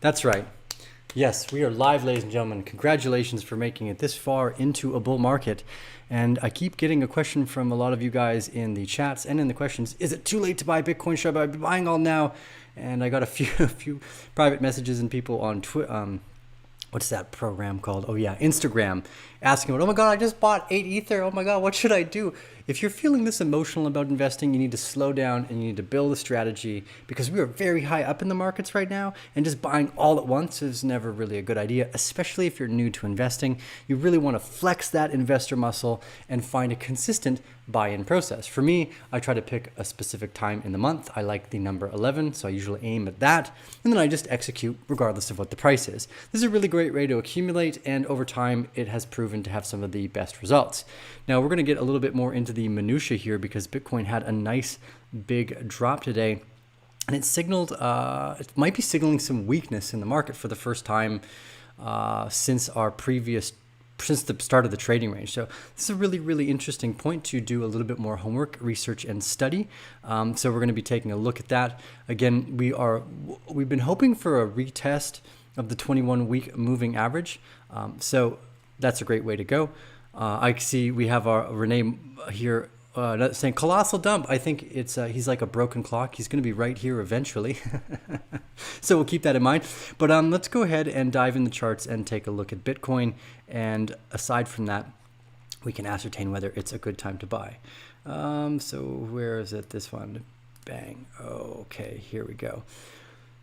That's right. Yes, we are live, ladies and gentlemen. Congratulations for making it this far into a bull market. And I keep getting a question from a lot of you guys in the chats and in the questions. Is it too late to buy Bitcoin? Should I be buying all now? And I got a few private messages and people on Twitter. What's that program called? Oh yeah, Instagram, asking about, oh my God, I just bought 8 Ether. Oh my God, what should I do? If you're feeling this emotional about investing, you need to slow down and you need to build a strategy, because we are very high up in the markets right now, and just buying all at once is never really a good idea, especially if you're new to investing. You really want to flex that investor muscle and find a consistent buy-in process. For me, I try to pick a specific time in the month. I like the number 11, so I usually aim at that, and then I just execute regardless of what the price is. This is a really great way to accumulate, and over time, it has proven to have some of the best results. Now, we're going to get a little bit more into the minutia here, because Bitcoin had a nice big drop today, and it signaled, it might be signaling some weakness in the market for the first time since the start of the trading range. So this is a really, really interesting point to do a little bit more homework, research, and study. So we're going to be taking a look at that. Again, we've been hoping for a retest of the 21-week moving average. So that's a great way to go. I see we have our Renee here saying colossal dump. I think it's he's like a broken clock. He's going to be right here eventually. So we'll keep that in mind. But let's go ahead and dive in the charts and take a look at Bitcoin. And aside from that, we can ascertain whether it's a good time to buy. So where is it? This one. Bang. Okay, here we go.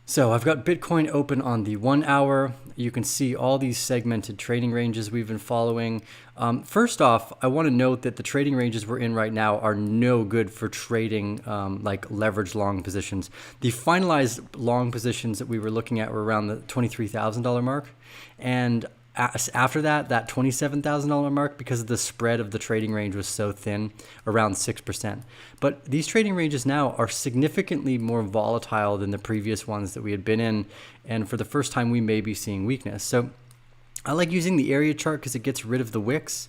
So I've got Bitcoin open on the 1 hour. You can see all these segmented trading ranges we've been following. First off, I want to note that the trading ranges we're in right now are no good for trading like leverage long positions. The finalized long positions that we were looking at were around the $23,000 mark. And after that $27,000 mark, because the spread of the trading range was so thin, around 6%. But these trading ranges now are significantly more volatile than the previous ones that we had been in. And for the first time, we may be seeing weakness. So I like using the area chart because it gets rid of the wicks,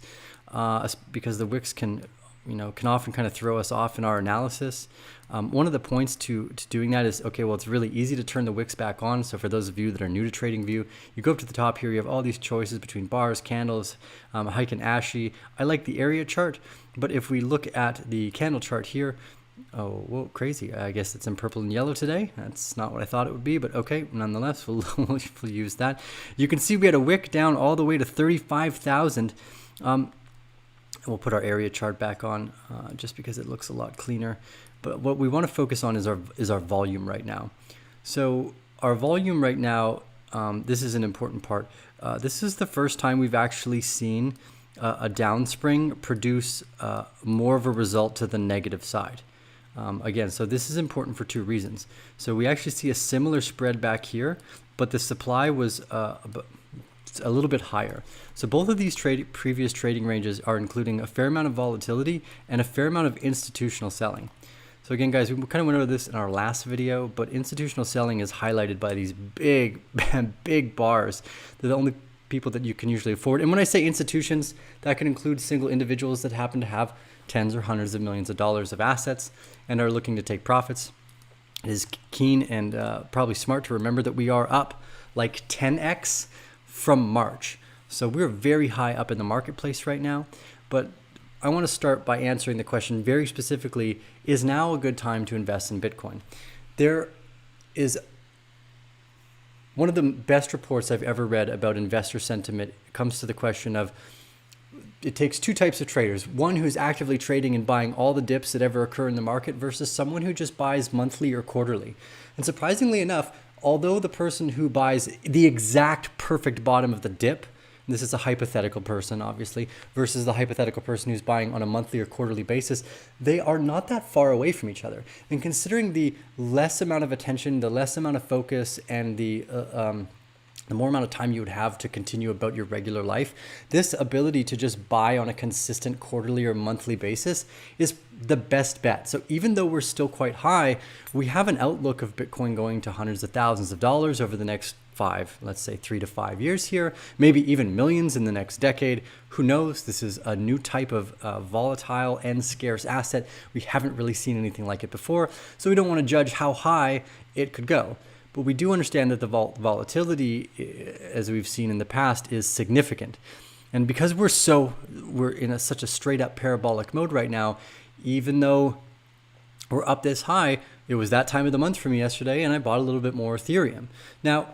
because the wicks can often kind of throw us off in our analysis. One of the points to doing that is, okay, well, it's really easy to turn the wicks back on. So for those of you that are new to TradingView, you go up to the top here, you have all these choices between bars, candles, Heiken Ashi. I like the area chart, but if we look at the candle chart here, oh, whoa, crazy. I guess it's in purple and yellow today. That's not what I thought it would be, but okay, nonetheless, we'll use that. You can see we had a wick down all the way to 35,000. We'll put our area chart back on just because it looks a lot cleaner. But what we want to focus on is our volume right now. So our volume right now, this is an important part. This is the first time we've actually seen a downspring produce more of a result to the negative side. Again, so this is important for two reasons. So we actually see a similar spread back here, but the supply was a little bit higher. So both of these previous trading ranges are including a fair amount of volatility and a fair amount of institutional selling. So again, guys, we kind of went over this in our last video, but institutional selling is highlighted by these big, big bars. They're the only people that you can usually afford. And when I say institutions, that can include single individuals that happen to have tens or hundreds of millions of dollars of assets and are looking to take profits. It is keen and probably smart to remember that we are up like 10x from March. So we're very high up in the marketplace right now, but I want to start by answering the question very specifically, is now a good time to invest in Bitcoin? There is one of the best reports I've ever read about investor sentiment. It comes to the question of, it takes two types of traders. One who's actively trading and buying all the dips that ever occur in the market versus someone who just buys monthly or quarterly. And surprisingly enough, although the person who buys the exact perfect bottom of the dip, this is a hypothetical person, obviously, versus the hypothetical person who's buying on a monthly or quarterly basis, they are not that far away from each other. And considering the less amount of attention, the less amount of focus, and the more amount of time you would have to continue about your regular life, this ability to just buy on a consistent quarterly or monthly basis is the best bet. So even though we're still quite high, we have an outlook of Bitcoin going to hundreds of thousands of dollars over the next 3 to 5 years here, maybe even millions in the next decade. Who knows? This is a new type of volatile and scarce asset. We haven't really seen anything like it before, so we don't want to judge how high it could go. But we do understand that the volatility, as we've seen in the past, is significant. And because we're in such a straight up parabolic mode right now, even though we're up this high, it was that time of the month for me yesterday, and I bought a little bit more Ethereum. Now,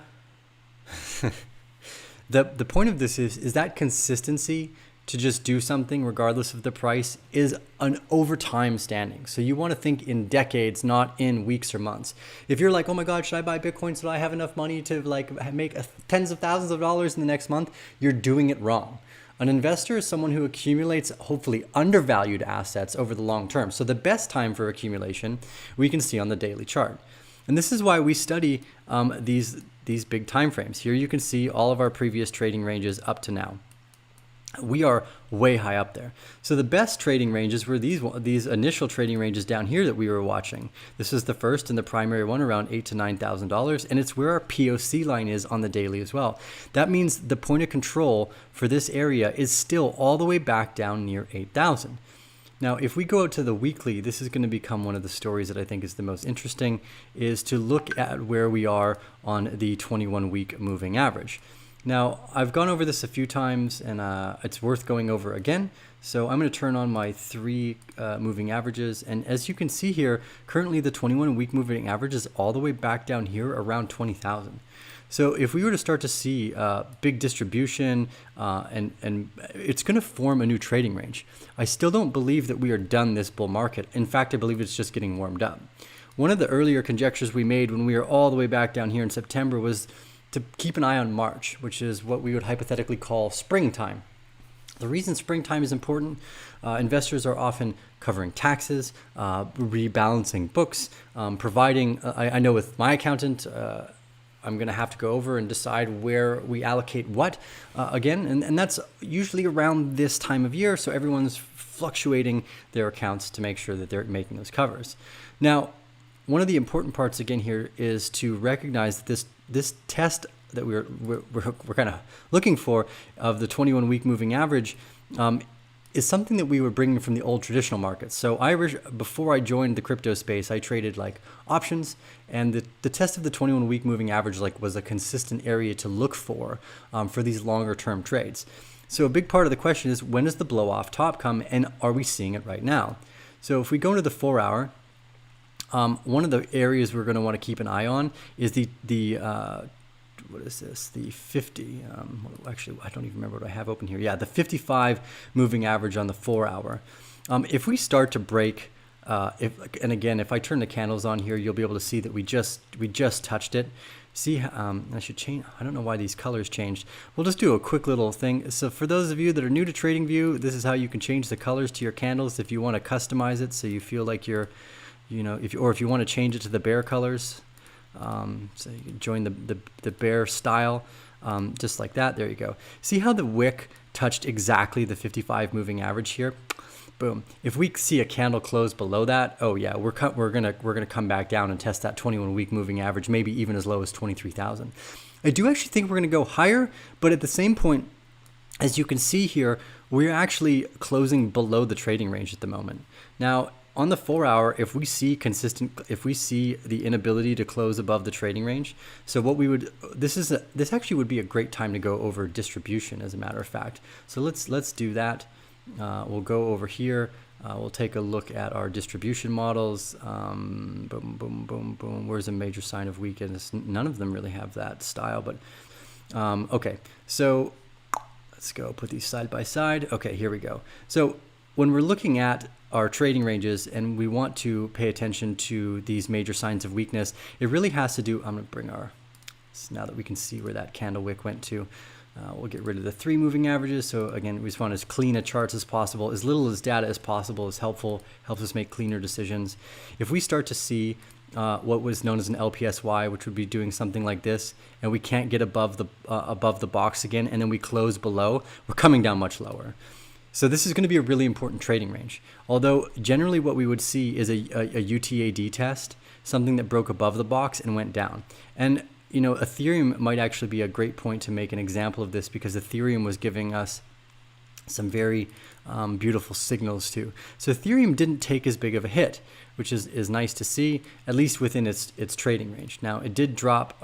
the point of this is that consistency to just do something regardless of the price is an over time standing. So you want to think in decades, not in weeks or months. If you're like, oh my God, should I buy Bitcoin so I have enough money to like make tens of thousands of dollars in the next month? You're doing it wrong. An investor is someone who accumulates hopefully undervalued assets over the long term. So the best time for accumulation we can see on the daily chart. And this is why we study these big time frames. Here you can see all of our previous trading ranges up to now. We are way high up there. So the best trading ranges were these initial trading ranges down here that we were watching. This is the first and the primary one around $8,000 to $9,000, and it's where our POC line is on the daily as well. That means the point of control for this area is still all the way back down near 8,000. Now, if we go out to the weekly, this is going to become one of the stories that I think is the most interesting, is to look at where we are on the 21-week moving average. Now, I've gone over this a few times, and it's worth going over again. So I'm going to turn on my 3 moving averages. And as you can see here, currently the 21-week moving average is all the way back down here around 20,000. So if we were to start to see big distribution, and it's going to form a new trading range. I still don't believe that we are done this bull market. In fact, I believe it's just getting warmed up. One of the earlier conjectures we made when we were all the way back down here in September was to keep an eye on March, which is what we would hypothetically call springtime. The reason springtime is important, investors are often covering taxes, rebalancing books, providing, I know with my accountant, I'm going to have to go over and decide where we allocate what again. And that's usually around this time of year. So everyone's fluctuating their accounts to make sure that they're making those covers. Now, one of the important parts again here is to recognize that this test that we're kind of looking for of the 21-week moving average is something that we were bringing from the old traditional markets. So before I joined the crypto space, I traded like options, and the test of the 21-week moving average was a consistent area to look for these longer term trades. So a big part of the question is, when does the blow off top come, and are we seeing it right now? So if we go into the 4 hour, one of the areas we're going to want to keep an eye on is the what is this? The 50. Actually, I don't even remember what I have open here. Yeah, the 55 moving average on the 4 hour. If we start to break, if I turn the candles on here, you'll be able to see that we just touched it. See, I should change. I don't know why these colors changed. We'll just do a quick little thing. So for those of you that are new to TradingView, this is how you can change the colors to your candles if you want to customize it so you feel like you're, if you want to change it to the bear colors, so you can join the bear style, just like that. There you go. See how the wick touched exactly the 55 moving average here? Boom. If we see a candle close below that, oh yeah, we're gonna come back down and test that 21-week moving average, maybe even as low as 23,000. I do actually think we're gonna go higher, but at the same point, as you can see here, we're actually closing below the trading range at the moment. Now, on the 4 hour, if we see the inability to close above the trading range, so what we would, this actually would be a great time to go over distribution, as a matter of fact. So let's do that. We'll go over here. We'll take a look at our distribution models. Boom, boom, boom, boom. Where's a major sign of weakness? None of them really have that style, but okay. So let's go put these side by side. Okay, here we go. So when we're looking at our trading ranges and we want to pay attention to these major signs of weakness, it really has to do, I'm going to bring now that we can see where that candle wick went to, we'll get rid of the 3 moving averages. So again, we just want as clean a charts as possible. As little as data as possible is helpful, helps us make cleaner decisions. If we start to see what was known as an LPSY, which would be doing something like this, and we can't get above the box again, and then we close below, we're coming down much lower. So this is going to be a really important trading range. Although generally what we would see is a UTAD test, something that broke above the box and went down. And Ethereum might actually be a great point to make an example of this, because Ethereum was giving us some very beautiful signals too. So Ethereum didn't take as big of a hit, which is nice to see, at least within its trading range. Now it did drop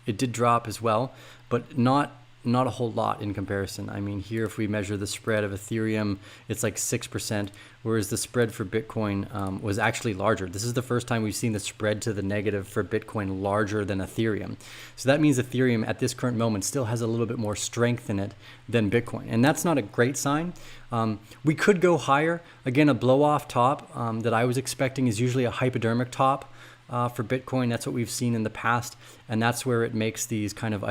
as well, but not a whole lot in comparison. I mean, here if we measure the spread of Ethereum, it's like 6%, whereas the spread for Bitcoin was actually larger. This is the first time we've seen the spread to the negative for Bitcoin larger than Ethereum. So that means Ethereum at this current moment still has a little bit more strength in it than Bitcoin. And that's not a great sign. We could go higher. Again, a blow off top that I was expecting is usually a hypodermic top. For Bitcoin, that's what we've seen in the past, and that's where it makes these kind of,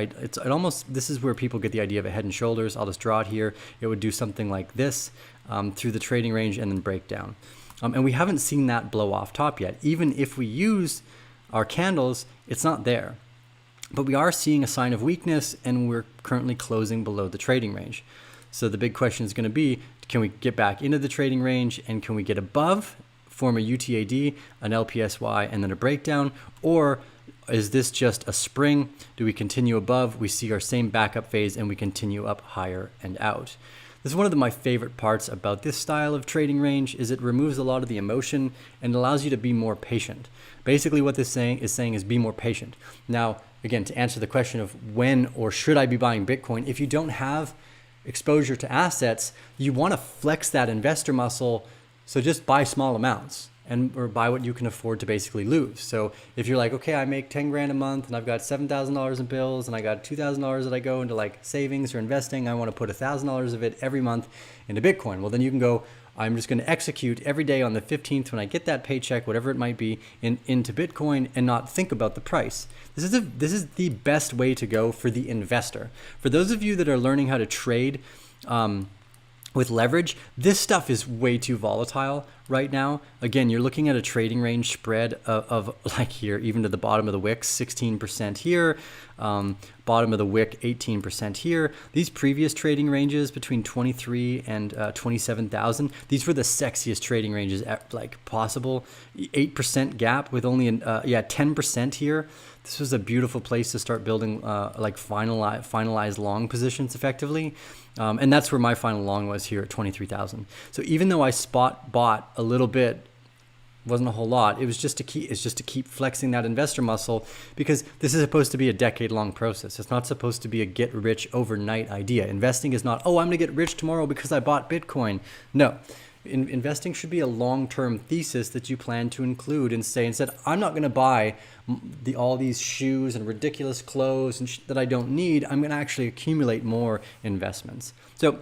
this is where people get the idea of a head and shoulders. I'll just draw it here. It would do something like this through the trading range and then break down. And we haven't seen that blow off top yet. Even if we use our candles, it's not there. But we are seeing a sign of weakness, and we're currently closing below the trading range. So the big question is going to be, can we get back into the trading range, and can we get above, form a UTAD, an LPSY, and then a breakdown? Or is this just a spring? Do we continue above? We see our same backup phase and we continue up higher and out. This is one of my favorite parts about this style of trading range, is it removes a lot of the emotion and allows you to be more patient. Basically what this is saying is be more patient. Now, again, to answer the question of when or should I be buying Bitcoin, if you don't have exposure to assets, you want to flex that investor muscle. So just buy small amounts or buy what you can afford to basically lose. So if you're like, okay, I make 10 grand a month and I've got $7,000 in bills and I got $2,000 that I go into like savings or investing, I want to put $1,000 of it every month into Bitcoin. Well, then you can go, I'm just going to execute every day on the 15th when I get that paycheck, whatever it might be, into Bitcoin and not think about the price. This is the best way to go for the investor. For those of you that are learning how to trade, with leverage, this stuff is way too volatile right now. Again, you're looking at a trading range spread of like here, even to the bottom of the wick, 16% here, bottom of the wick, 18% here. These previous trading ranges between 23 and 27,000, these were the sexiest trading ranges like possible. 8% gap with only 10% here. This was a beautiful place to start building like finalized long positions effectively. And that's where my final long was here at 23,000. So even though I spot bought a little bit, wasn't a whole lot, it's just to keep flexing that investor muscle, because this is supposed to be a decade-long process. It's not supposed to be a get rich overnight idea. Investing is not, oh, I'm gonna get rich tomorrow because I bought Bitcoin. No. Investing should be a long-term thesis that you plan to include and say, instead, I'm not going to buy all these shoes and ridiculous clothes and that I don't need. I'm going to actually accumulate more investments. So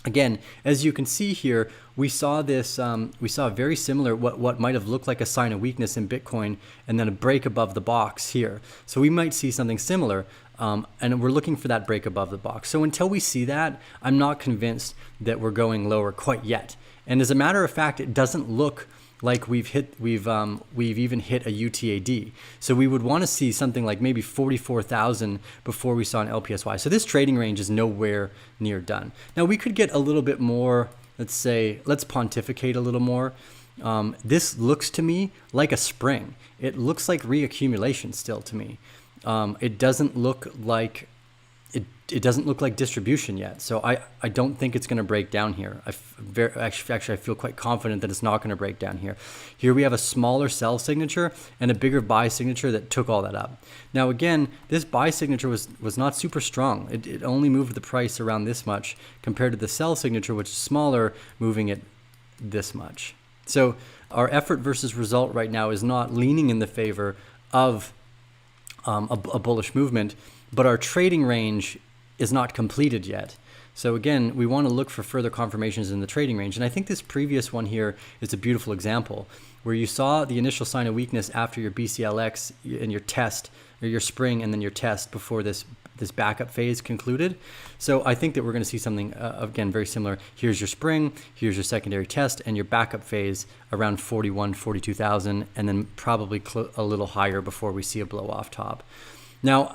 again, as you can see here, we saw this, we saw very similar, what might have looked like a sign of weakness in Bitcoin, and then a break above the box here. So we might see something similar. And we're looking for that break above the box. So until we see that, I'm not convinced that we're going lower quite yet. And as a matter of fact, it doesn't look like we've even hit a UTAD. So we would want to see something like maybe 44,000 before we saw an LPSY. So this trading range is nowhere near done. Now we could get a little bit more, let's pontificate a little more. This looks to me like a spring. It looks like reaccumulation still to me. It doesn't look like distribution yet. So I don't think it's going to break down here. Actually, I feel quite confident that it's not going to break down here. Here we have a smaller sell signature and a bigger buy signature that took all that up. Now again, this buy signature was not super strong. It only moved the price around this much compared to the sell signature, which is smaller, moving it this much. So our effort versus result right now is not leaning in the favor of a bullish movement, but our trading range is not completed yet. So again, we want to look for further confirmations in the trading range. And I think this previous one here is a beautiful example where you saw the initial sign of weakness after your BCLX and your test, or your spring and then your test before this backup phase concluded. So I think that we're going to see something, again, very similar. Here's your spring, here's your secondary test, and your backup phase around 41, 42,000, and then probably a little higher before we see a blow off top. Now,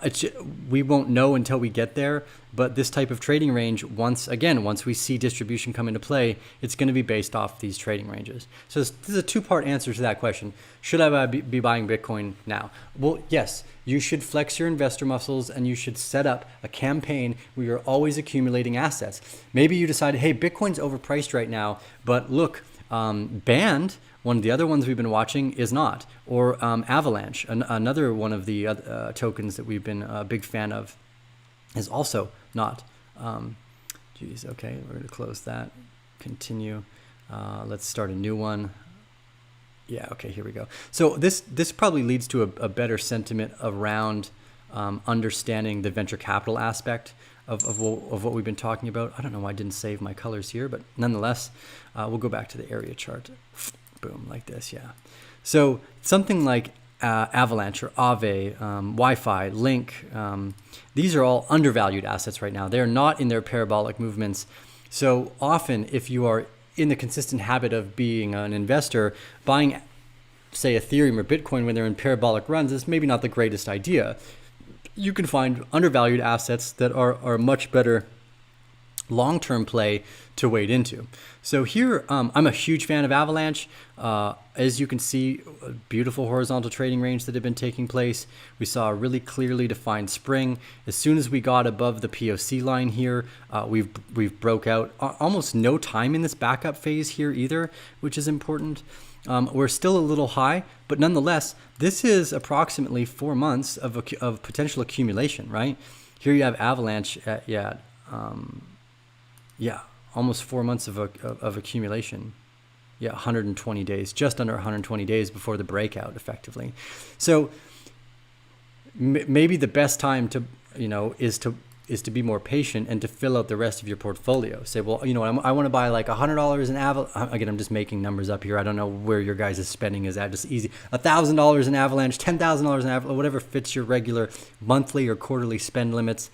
we won't know until we get there, but this type of trading range, once we see distribution come into play, it's going to be based off these trading ranges. So this is a two-part answer to that question. Should I be buying Bitcoin now? Well, yes, you should flex your investor muscles and you should set up a campaign where you're always accumulating assets. Maybe you decide, hey, Bitcoin's overpriced right now, but look, Band, one of the other ones we've been watching, is not. Or Avalanche, another one of the tokens that we've been a big fan of, is also not. Okay, we're going to close that. Continue. Let's start a new one. Yeah, okay, here we go. So this probably leads to a better sentiment around understanding the venture capital aspect of what we've been talking about. I don't know why I didn't save my colors here, but nonetheless, we'll go back to the area chart. Boom, like this, yeah. So something like Avalanche or Aave, Wi-Fi, Link, these are all undervalued assets right now. They're not in their parabolic movements. So often, if you are in the consistent habit of being an investor, buying, say, Ethereum or Bitcoin when they're in parabolic runs is maybe not the greatest idea. You can find undervalued assets that are much better long-term play to wade into. So here, I'm a huge fan of Avalanche. As you can see, a beautiful horizontal trading range that had been taking place. We saw a really clearly defined spring. As soon as we got above the POC line here, we've broke out. Almost no time in this backup phase here either, which is important. We're still a little high, but nonetheless, this is approximately 4 months of potential accumulation, right? Here you have Avalanche at, almost 4 months of accumulation. 120 days, just under 120 days before the breakout, effectively. So maybe the best time to, is to be more patient and to fill out the rest of your portfolio. Say, well, I want to buy like $100 in Avalanche. Again, I'm just making numbers up here. I don't know where your guys' spending is at. Just easy. $1,000 in Avalanche, $10,000 in Avalanche, whatever fits your regular monthly or quarterly spend limits.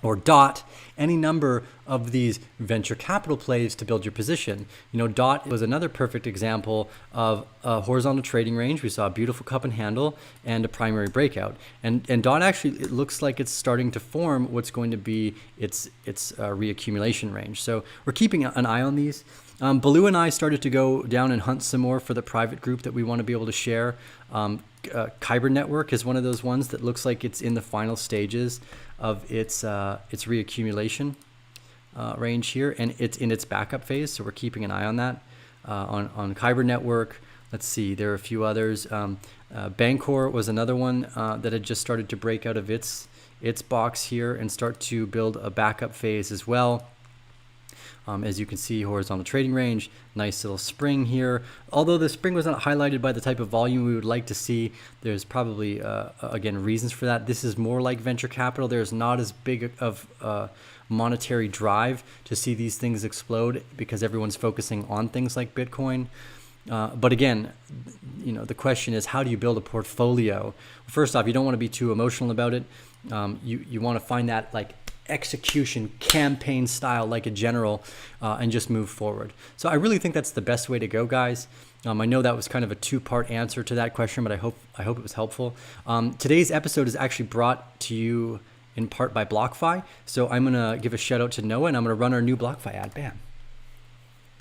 Or DOT, any number of these venture capital plays to build your position. DOT was another perfect example of a horizontal trading range. We saw a beautiful cup and handle and a primary breakout. And DOT actually, it looks like it's starting to form what's going to be its reaccumulation range. So we're keeping an eye on these. Baloo and I started to go down and hunt some more for the private group that we want to be able to share. Kyber Network is one of those ones that looks like it's in the final stages of its reaccumulation range here, and it's in its backup phase. So we're keeping an eye on that. On Kyber Network, let's see, there are a few others. Bancor was another one that had just started to break out of its box here and start to build a backup phase as well. As you can see, horizontal trading range, nice little spring here. Although the spring was not highlighted by the type of volume we would like to see, there's probably, again, reasons for that. This is more like venture capital. There's not as big of monetary drive to see these things explode because everyone's focusing on things like Bitcoin. But again, the question is, how do you build a portfolio? First off, you don't want to be too emotional about it. You want to find that execution campaign style like a general and just move forward. So I really think that's the best way to go, guys. I know that was kind of a two-part answer to that question, but I hope it was helpful. Today's episode is actually brought to you in part by BlockFi. So I'm going to give a shout out to Noah, and I'm going to run our new BlockFi ad. Bam.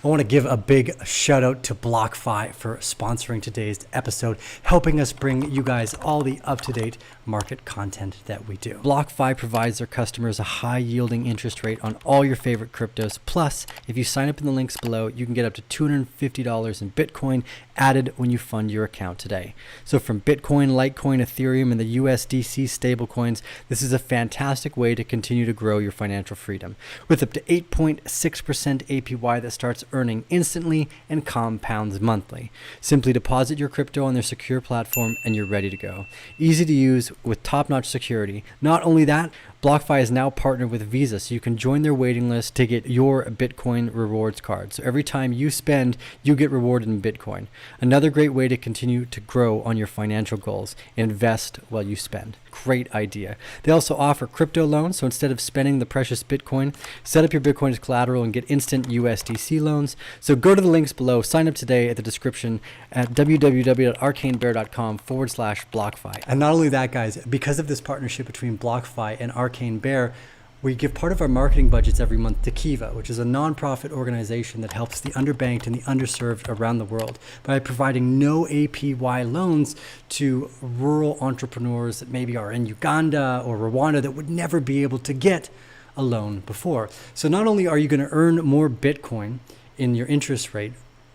I want to give a big shout out to BlockFi for sponsoring today's episode, helping us bring you guys all the up-to-date market content that we do. BlockFi provides their customers a high-yielding interest rate on all your favorite cryptos. Plus, if you sign up in the links below, you can get up to $250 in Bitcoin added when you fund your account today. So from Bitcoin, Litecoin, Ethereum, and the USDT stablecoins, this is a fantastic way to continue to grow your financial freedom. With up to 8.6% APY that starts earning instantly and compounds monthly. Simply deposit your crypto on their secure platform and you're ready to go. Easy to use with top-notch security. Not only that, BlockFi is now partnered with Visa, so you can join their waiting list to get your Bitcoin rewards card. So every time you spend, you get rewarded in Bitcoin. Another great way to continue to grow on your financial goals. Invest while you spend. Great idea. They also offer crypto loans, so instead of spending the precious Bitcoin, set up your Bitcoin as collateral and get instant USDC loans. So go to the links below, sign up today at the description at www.arcanebear.com/BlockFi. And not only that, guys, because of this partnership between BlockFi and Arcane Bear, we give part of our marketing budgets every month to Kiva, which is a nonprofit organization that helps the underbanked and the underserved around the world by providing no APY loans to rural entrepreneurs that maybe are in Uganda or Rwanda that would never be able to get a loan before. So not only are you going to earn more Bitcoin in your interest rate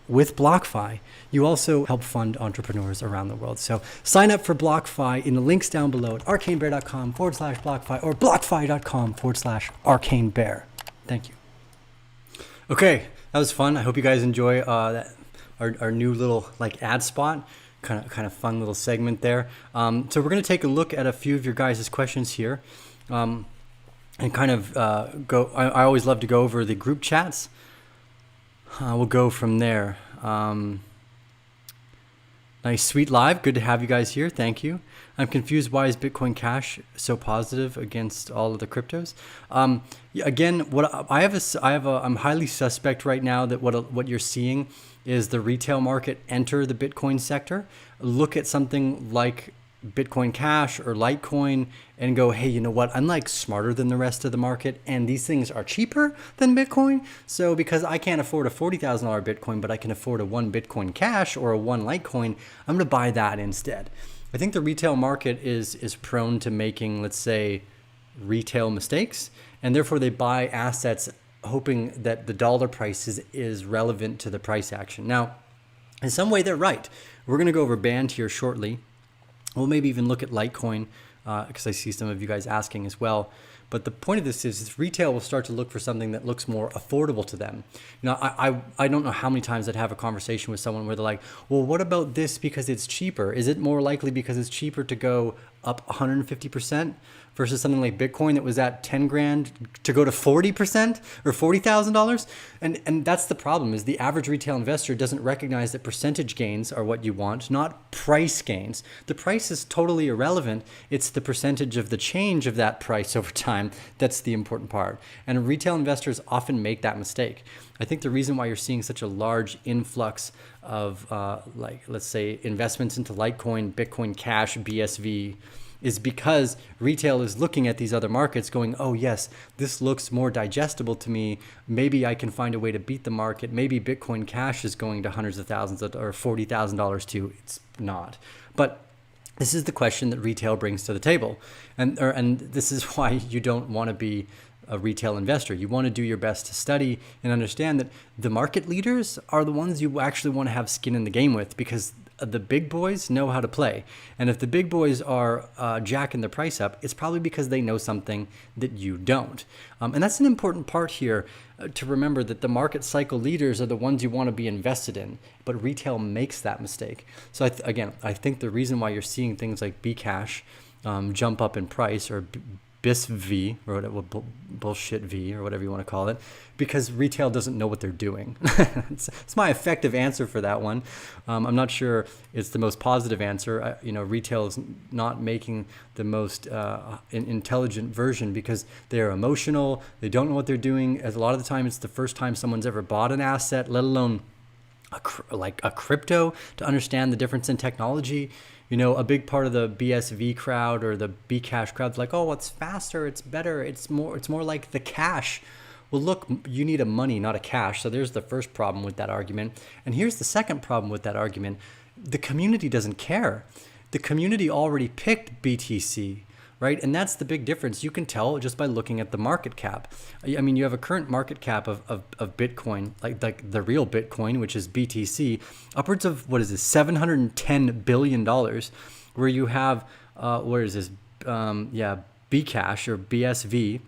with BlockFi, you also help fund entrepreneurs around the world. So sign up for BlockFi in the links down below at arcanebear.com/BlockFi or blockfi.com/arcanebear. Thank you. Okay, that was fun. I hope you guys enjoy our new little ad spot. Kind of fun little segment there. So we're going to take a look at a few of your guys' questions here, and kind of go. I always love to go over the group chats. We'll go from there. Nice, sweet live. Good to have you guys here. Thank you. I'm confused. Why is Bitcoin Cash so positive against all of the cryptos? Again, I'm highly suspect right now that what you're seeing is the retail market enter the Bitcoin sector. Look at something like Bitcoin Cash or Litecoin and go, hey, you know what? I'm smarter than the rest of the market, and these things are cheaper than Bitcoin. So because I can't afford a $40,000 Bitcoin, but I can afford a 1 Bitcoin Cash or a 1 Litecoin, I'm going to buy that instead. I think the retail market is prone to making, let's say, retail mistakes, and therefore they buy assets hoping that the dollar price is relevant to the price action. Now, in some way, they're right. We're going to go over band here shortly. We'll maybe even look at Litecoin because I see some of you guys asking as well. But the point of this is retail will start to look for something that looks more affordable to them. I don't know how many times I'd have a conversation with someone where they're like, well, what about this because it's cheaper? Is it more likely because it's cheaper to go up 150% versus something like Bitcoin that was at 10 grand to go to 40% or $40,000? And that's the problem, is the average retail investor doesn't recognize that percentage gains are what you want, not price gains. The price is totally irrelevant. It's the percentage of the change of that price over time that's the important part. And retail investors often make that mistake. I think the reason why you're seeing such a large influx of let's say investments into Litecoin, Bitcoin Cash, BSV, is because retail is looking at these other markets going, oh yes, this looks more digestible to me. Maybe I can find a way to beat the market. Maybe Bitcoin Cash is going to hundreds of thousands or $40,000 too. It's not. But this is the question that retail brings to the table. And this is why you don't want to be a retail investor. You want to do your best to study and understand that the market leaders are the ones you actually want to have skin in the game with, because the big boys know how to play. And if the big boys are jacking the price up, it's probably because they know something that you don't. And that's an important part here to remember, that the market cycle leaders are the ones you want to be invested in, but retail makes that mistake. So I think the reason why you're seeing things like Bcash jump up in price, or BISV, or whatever, bullshit V, or whatever you want to call it, because retail doesn't know what they're doing. It's my effective answer for that one. I'm not sure it's the most positive answer. Retail is not making the most intelligent version because they're emotional. They don't know what they're doing. As a lot of the time, it's the first time someone's ever bought an asset, let alone a crypto, to understand the difference in technology. A big part of the BSV crowd or the Bcash crowd is like, oh, it's faster, it's better, it's more like the cash. Well, look, you need a money, not a cash. So there's the first problem with that argument. And here's the second problem with that argument. The community doesn't care. The community already picked BTC, right? And that's the big difference. You can tell just by looking at the market cap. I mean, you have a current market cap of Bitcoin, like the real Bitcoin, which is BTC, upwards of, $710 billion, where you have, Bcash or BSV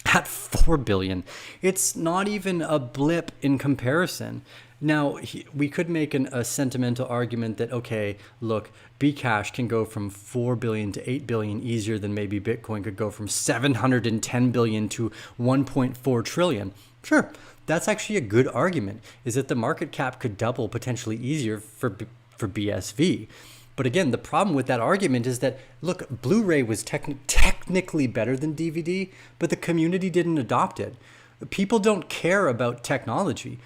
at $4 billion. It's not even a blip in comparison. Now, we could make a sentimental argument that, okay, look, Bcash can go from 4 billion to 8 billion easier than maybe Bitcoin could go from 710 billion to 1.4 trillion. Sure, that's actually a good argument, is that the market cap could double potentially easier for BSV. But again, the problem with that argument is that, look, Blu-ray was technically better than DVD, but the community didn't adopt it. People don't care about technology.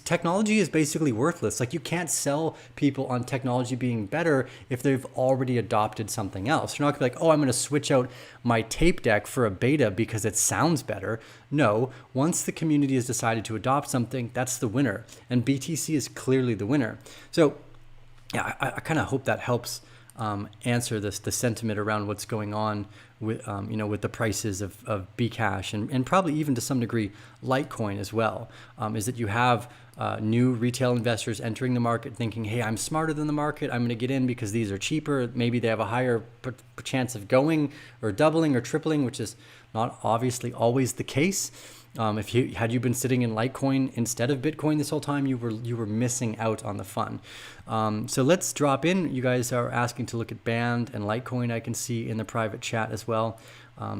Technology is basically worthless. Like, you can't sell people on technology being better if they've already adopted something else. You're not gonna be like, oh, I'm gonna switch out my tape deck for a beta because it sounds better. No, once the community has decided to adopt something, that's the winner. And BTC is clearly the winner. So yeah, I kind of hope that helps answer the sentiment around what's going on with with the prices of Bcash and probably even to some degree Litecoin as well. Is that you have new retail investors entering the market thinking, hey, I'm smarter than the market. I'm going to get in because these are cheaper. Maybe they have a higher chance of going or doubling or tripling, which is not obviously always the case. Had you been sitting in Litecoin instead of Bitcoin this whole time, you were missing out on the fun. So let's drop in. You guys are asking to look at Band and Litecoin. I can see in the private chat as well.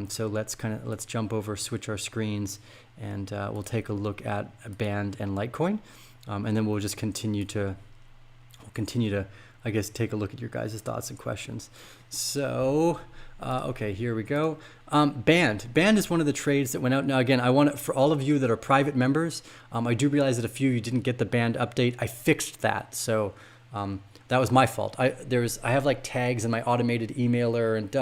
So let's jump over, switch our screens, and we'll take a look at Band and Litecoin, and then we'll just continue to I guess take a look at your guys' thoughts and questions. So. Okay, here we go. Band is one of the trades that went out. Now, again, I want for all of you that are private members, I do realize that a few you didn't get the Band update. I fixed that, so that was my fault. I have like tags in my automated emailer and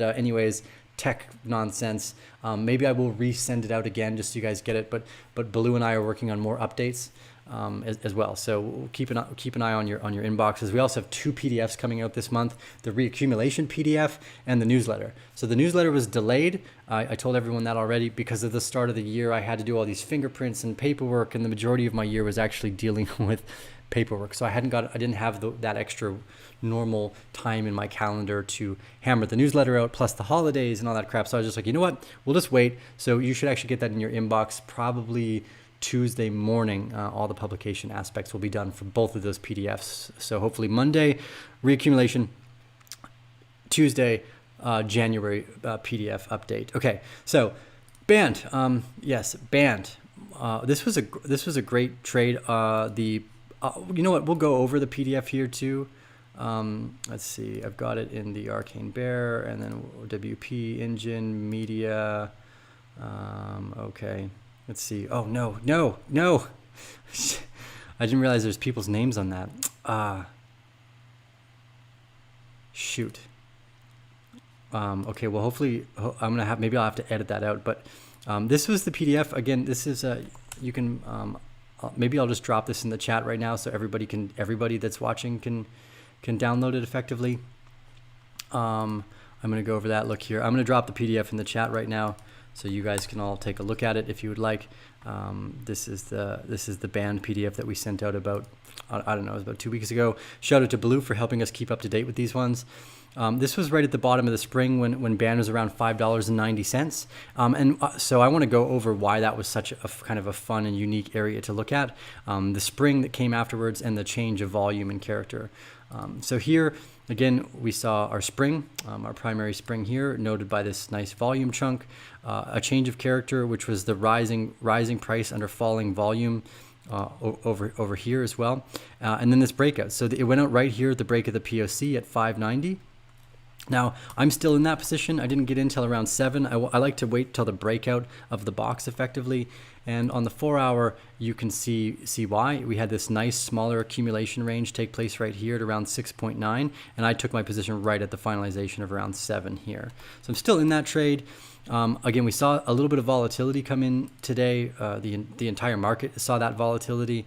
Anyways, tech nonsense. Maybe I will resend it out again just so you guys get it. But Baloo and I are working on more updates. As well. So keep an eye on your inboxes. We also have 2 PDFs coming out this month, the reaccumulation PDF and the newsletter. So the newsletter was delayed. I told everyone that already because of the start of the year. I had to do all these fingerprints and paperwork, and the majority of my year was actually dealing with paperwork. So I didn't have that extra normal time in my calendar to hammer the newsletter out, plus the holidays and all that crap. So I was just like, you know what? We'll just wait. So you should actually get that in your inbox probably Tuesday morning. All the publication aspects will be done for both of those PDFs. So hopefully Monday, reaccumulation, Tuesday, January PDF update. Okay, so Band, yes, Band. This was a great trade. You know what? We'll go over the PDF here too. Let's see. I've got it in the Arcane Bear and then WP engine media. Okay. Let's see. Oh, no. I didn't realize there's people's names on that. Shoot. Okay, well, hopefully maybe I'll have to edit that out. But this was the PDF. Again, this is you can, maybe I'll just drop this in the chat right now so everybody that's watching can download it effectively. I'm going to go over that. Look here. I'm going to drop the PDF in the chat right now, so you guys can all take a look at it if you would like. This is the Band PDF that we sent out about, I don't know, it was about 2 weeks ago. Shout out to Baloo for helping us keep up to date with these ones. This was right at the bottom of the spring when Band was around $5.90. So I want to go over why that was such a kind of a fun and unique area to look at. The spring that came afterwards and the change of volume and character. So here, again, we saw our spring, our primary spring here, noted by this nice volume chunk, a change of character, which was the rising price under falling volume over here as well, and then this breakout. So it went out right here at the break of the POC at 590. Now, I'm still in that position. I didn't get in till around 7. I like to wait till the breakout of the box effectively. And on the 4-hour, you can see why. We had this nice smaller accumulation range take place right here at around 6.9. And I took my position right at the finalization of around 7 here. So I'm still in that trade. Again, we saw a little bit of volatility come in today. The entire market saw that volatility.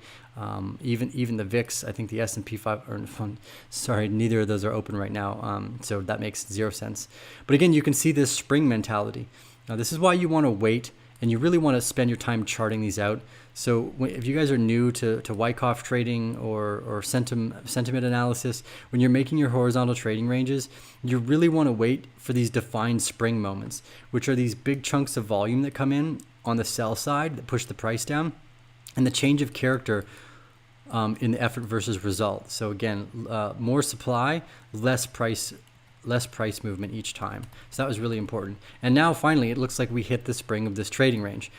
Even the VIX, I think the S&P 500, sorry, neither of those are open right now. So that makes 0 sense. But again, you can see this spring mentality. Now, this is why you want to wait and you really want to spend your time charting these out. So if you guys are new to Wyckoff trading or sentiment analysis, when you're making your horizontal trading ranges, you really want to wait for these defined spring moments, which are these big chunks of volume that come in on the sell side that push the price down, and the change of character in the effort versus result. So again, more supply, less price movement each time. So that was really important. And now finally, it looks like we hit the spring of this trading range.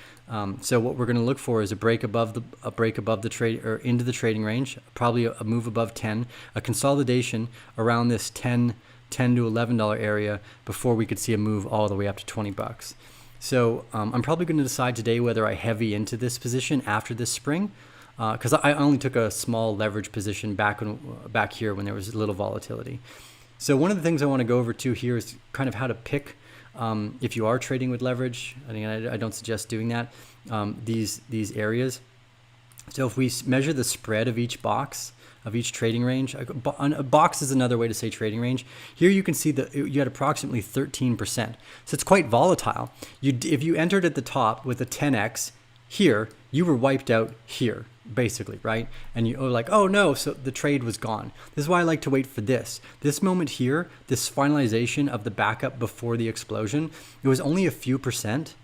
So what we're going to look for is a break above the trade or into the trading range, probably a move above 10, a consolidation around this $10 to $11 area before we could see a move all the way up to $20. So I'm probably going to decide today whether I heavy into this position after this spring, because I only took a small leverage position back here when there was little volatility. So one of the things I want to go over to here is kind of how to pick if you are trading with leverage. I don't suggest doing that. These areas. So if we measure the spread of each box, of each trading range, a box is another way to say trading range. Here you can see that you had approximately 13%. So it's quite volatile. If you entered at the top with a 10x here, you were wiped out here, basically, right? And you were like, oh no, so the trade was gone. This is why I like to wait for this moment here, this finalization of the backup before the explosion. It was only a few percent.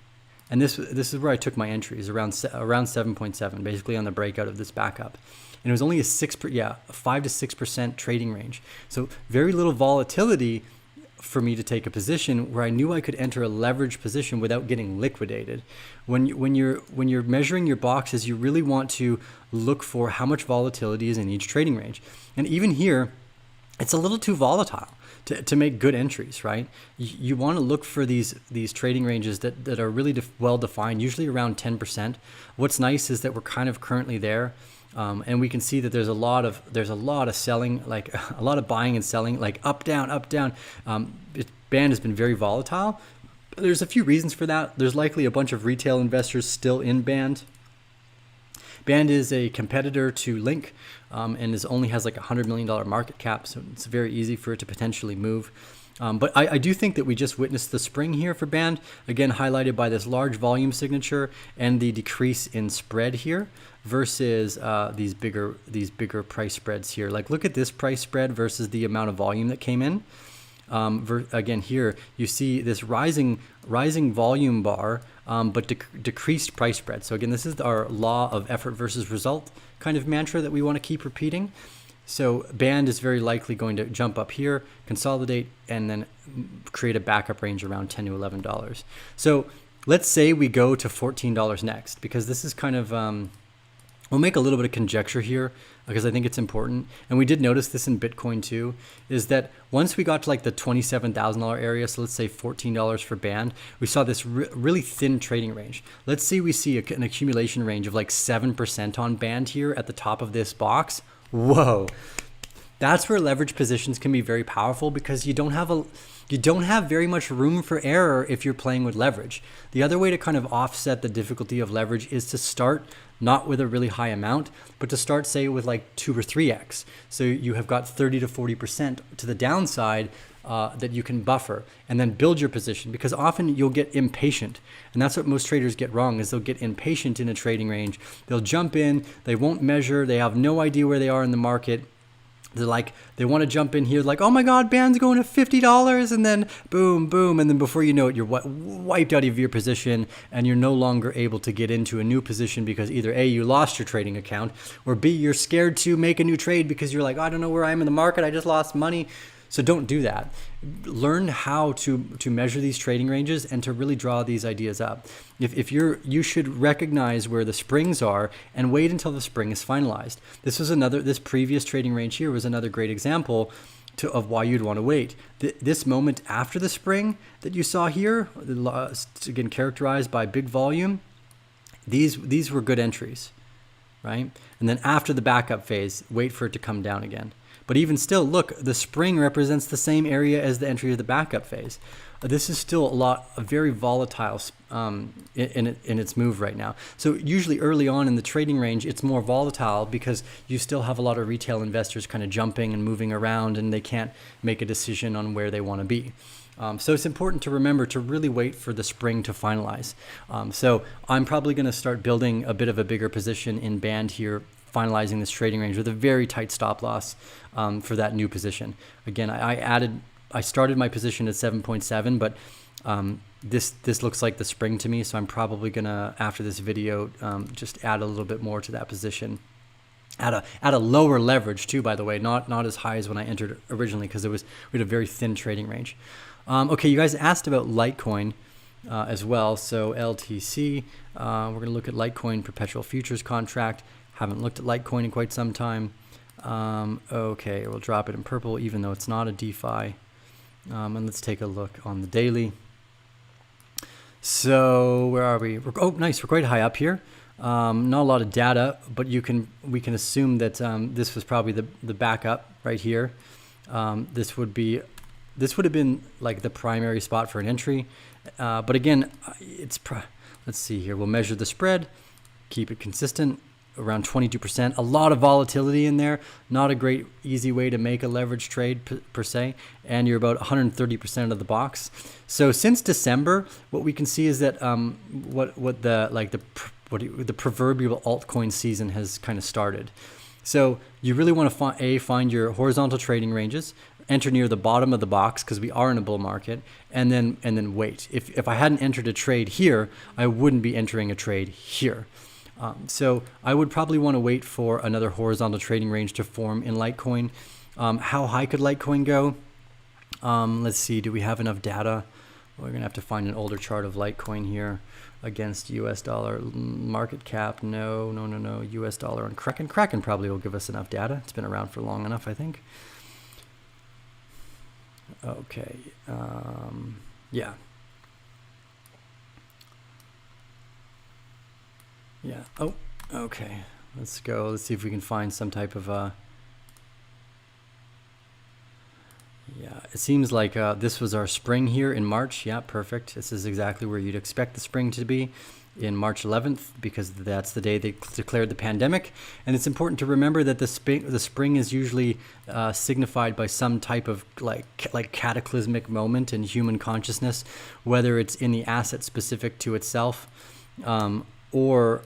And this is where I took my entries, around 7.7, basically on the breakout of this backup. And it was only a 5 to 6% trading range. So very little volatility for me to take a position where I knew I could enter a leverage position without getting liquidated. When you're measuring your boxes, you really want to look for how much volatility is in each trading range. And even here, it's a little too volatile to make good entries, right? You want to look for these trading ranges that are really well defined, usually around 10%. What's nice is that we're kind of currently there. And we can see that there's a lot of selling, like a lot of buying and selling, like up, down. Band has been very volatile. There's a few reasons for that. There's likely a bunch of retail investors still in Band. Band is a competitor to Link, and only has like $100 million market cap, so it's very easy for it to potentially move. But I do think that we just witnessed the spring here for Band, again highlighted by this large volume signature and the decrease in spread here versus these bigger price spreads here. Like look at this price spread versus the amount of volume that came in. Again here you see this rising volume bar, but decreased price spread. So again, this is our law of effort versus result kind of mantra that we want to keep repeating. So Band is very likely going to jump up here, consolidate, and then create a backup range around $10 to $11. So let's say we go to $14 next, because this is kind of, we'll make a little bit of conjecture here because I think it's important. And we did notice this in Bitcoin too, is that once we got to like the $27,000 area, so let's say $14 for Band, we saw this really thin trading range. Let's say we see an accumulation range of like 7% on Band here at the top of this box. Whoa, that's where leverage positions can be very powerful, because you don't have very much room for error if you're playing with leverage. The other way to kind of offset the difficulty of leverage is to start not with a really high amount, but to start, say, with like 2 or 3x. So you have got 30 to 40% to the downside that you can buffer, and then build your position, because often you'll get impatient. And that's what most traders get wrong, is they'll get impatient in a trading range. They'll jump in, they won't measure, they have no idea where they are in the market. They're like, they want to jump in here like, oh my God, Band's going to $50, and then boom, boom. And then before you know it, you're wiped out of your position, and you're no longer able to get into a new position because either A, you lost your trading account, or B, you're scared to make a new trade because you're like, oh, I don't know where I am in the market, I just lost money. So don't do that. Learn how to measure these trading ranges and to really draw these ideas up. You should recognize where the springs are and wait until the spring is finalized. This previous trading range here was another great example of why you'd want to wait. This moment after the spring that you saw here, again characterized by big volume, these were good entries, right? And then after the backup phase, wait for it to come down again. But even still, look, the spring represents the same area as the entry of the backup phase. This is still a very volatile in its move right now. So usually early on in the trading range, it's more volatile because you still have a lot of retail investors kind of jumping and moving around, and they can't make a decision on where they want to be. So it's important to remember to really wait for the spring to finalize. So I'm probably going to start building a bit of a bigger position in Band here, finalizing this trading range with a very tight stop loss for that new position. Again, I started my position at 7.7, but this looks like the spring to me, so I'm probably gonna, after this video, just add a little bit more to that position. at a lower leverage too, by the way, not as high as when I entered originally, because we had a very thin trading range. Okay, you guys asked about Litecoin as well. So LTC, we're going to look at Litecoin perpetual futures contract. Haven't looked at Litecoin in quite some time. Okay, we'll drop it in purple, even though it's not a DeFi. And let's take a look on the daily. So where are we? Oh, nice. We're quite high up here. Not a lot of data, but we can assume that this was probably the backup right here. This would have been like the primary spot for an entry. But again, let's see here. We'll measure the spread, keep it consistent around 22%. A lot of volatility in there. Not a great easy way to make a leverage trade per se. And you're about 130% of the box. So since December, what we can see is that the proverbial altcoin season has kind of started. So you really want to find your horizontal trading ranges, enter near the bottom of the box because we are in a bull market, and then wait. If I hadn't entered a trade here, I wouldn't be entering a trade here. So I would probably want to wait for another horizontal trading range to form in Litecoin. How high could Litecoin go? Let's see, do we have enough data? We're going to have to find an older chart of Litecoin here against US dollar market cap. No. US dollar and Kraken. Kraken probably will give us enough data. It's been around for long enough, I think. Okay. Yeah. Yeah. Oh, okay. Let's go. Let's see if we can find some type of yeah, it seems like this was our spring here in March. Yeah, perfect. This is exactly where you'd expect the spring to be, in March 11th, because that's the day they declared the pandemic. And it's important to remember that the spring is usually signified by some type of like cataclysmic moment in human consciousness, whether it's in the asset specific to itself, or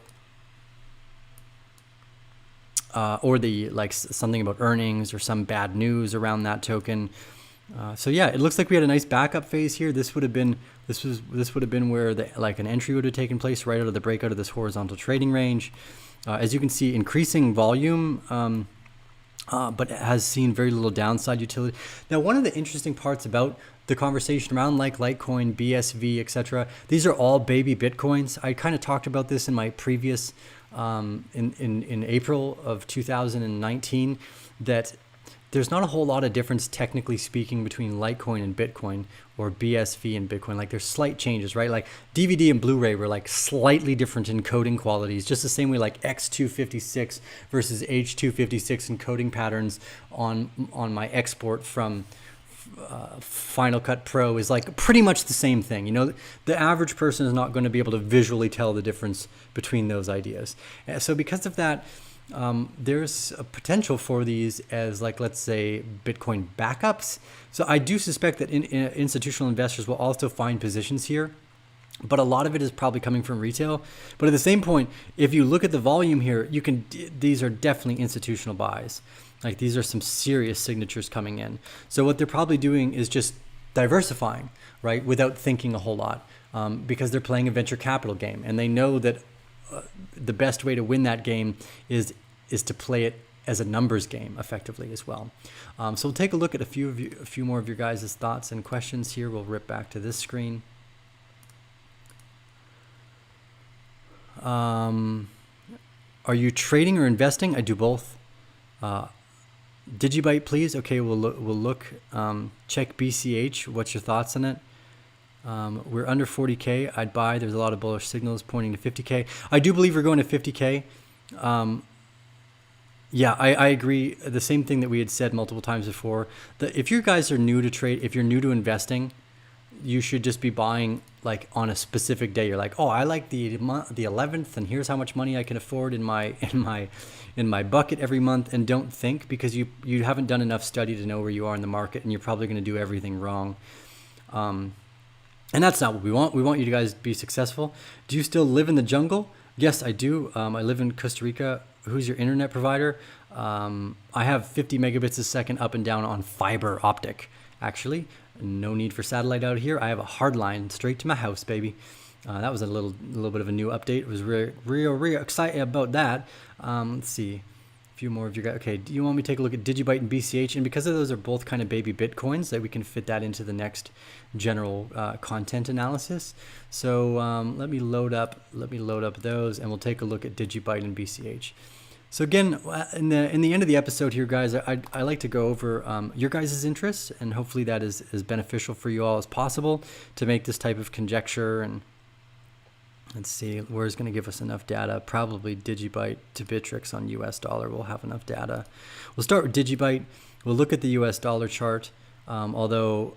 the something about earnings or some bad news around that token. So yeah, it looks like we had a nice backup phase here. This would have been where an entry would have taken place right out of the breakout of this horizontal trading range. As you can see, increasing volume, but it has seen very little downside utility. Now, one of the interesting parts about the conversation around like Litecoin, BSV, etc. These are all baby Bitcoins. I kind of talked about this in my previous in April of 2019, that there's not a whole lot of difference, technically speaking, between Litecoin and Bitcoin, or BSV and Bitcoin. Like, there's slight changes, right? Like DVD and Blu-ray were like slightly different encoding qualities, just the same way like X256 versus H256 encoding patterns on my export from Final Cut Pro is like pretty much the same thing. You know, the average person is not going to be able to visually tell the difference between those ideas. So because of that, there's a potential for these as, like, let's say, Bitcoin backups. So I do suspect that institutional investors will also find positions here, but a lot of it is probably coming from retail. But at the same point, if you look at the volume here, these are definitely institutional buys. Like, these are some serious signatures coming in. So what they're probably doing is just diversifying, right, without thinking a whole lot, because they're playing a venture capital game, and they know that the best way to win that game is to play it as a numbers game effectively as well. So we'll take a look at a few more of your guys' thoughts and questions here. We'll rip back to this screen. Are you trading or investing? I do both. Digibyte, please. Okay, we'll look. Check BCH. What's your thoughts on it? We're under 40K. I'd buy. There's a lot of bullish signals pointing to 50K. I do believe we're going to 50K. Yeah, I agree. The same thing that we had said multiple times before. That if you guys are new to trade, if you're new to investing, you should just be buying like on a specific day. You're like, oh, I like the 11th, and here's how much money I can afford in my bucket every month. And don't think, because you haven't done enough study to know where you are in the market, and you're probably going to do everything wrong. And that's not what we want. We want you guys to be successful. Do you still live in the jungle? Yes, I do. I live in Costa Rica. Who's your internet provider? I have 50 megabits a second up and down on fiber optic, actually. No need for satellite out here. I have a hard line straight to my house, baby. That was a little bit of a new update. It was real excited about that. Let's see. few more of you guys. Okay, do you want me to take a look at Digibyte and BCH? And because of those are both kind of baby Bitcoins, that we can fit that into the next general content analysis. So let me load up those, and we'll take a look at Digibyte and BCH. So again, in the end of the episode here, guys, I like to go over your guys' interests, and hopefully that is as beneficial for you all as possible to make this type of conjecture. And let's see, where's going to give us enough data? Probably Digibyte to Bittrex on US dollar will have enough data. We'll start with Digibyte. We'll look at the US dollar chart, although,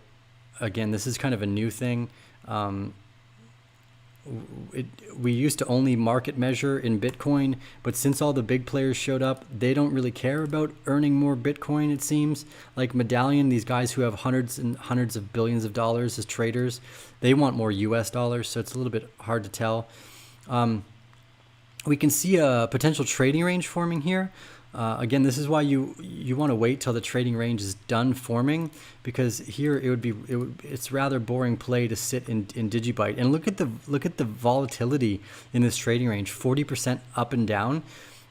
again, this is kind of a new thing. We used to only market measure in Bitcoin, but since all the big players showed up, they don't really care about earning more Bitcoin, it seems. Like Medallion, these guys who have hundreds and hundreds of billions of dollars as traders, they want more US dollars, so it's a little bit hard to tell. We can see a potential trading range forming here. Again, this is why you want to wait till the trading range is done forming, because here it's rather boring play to sit in Digibyte. And look at the volatility in this trading range, 40% up and down.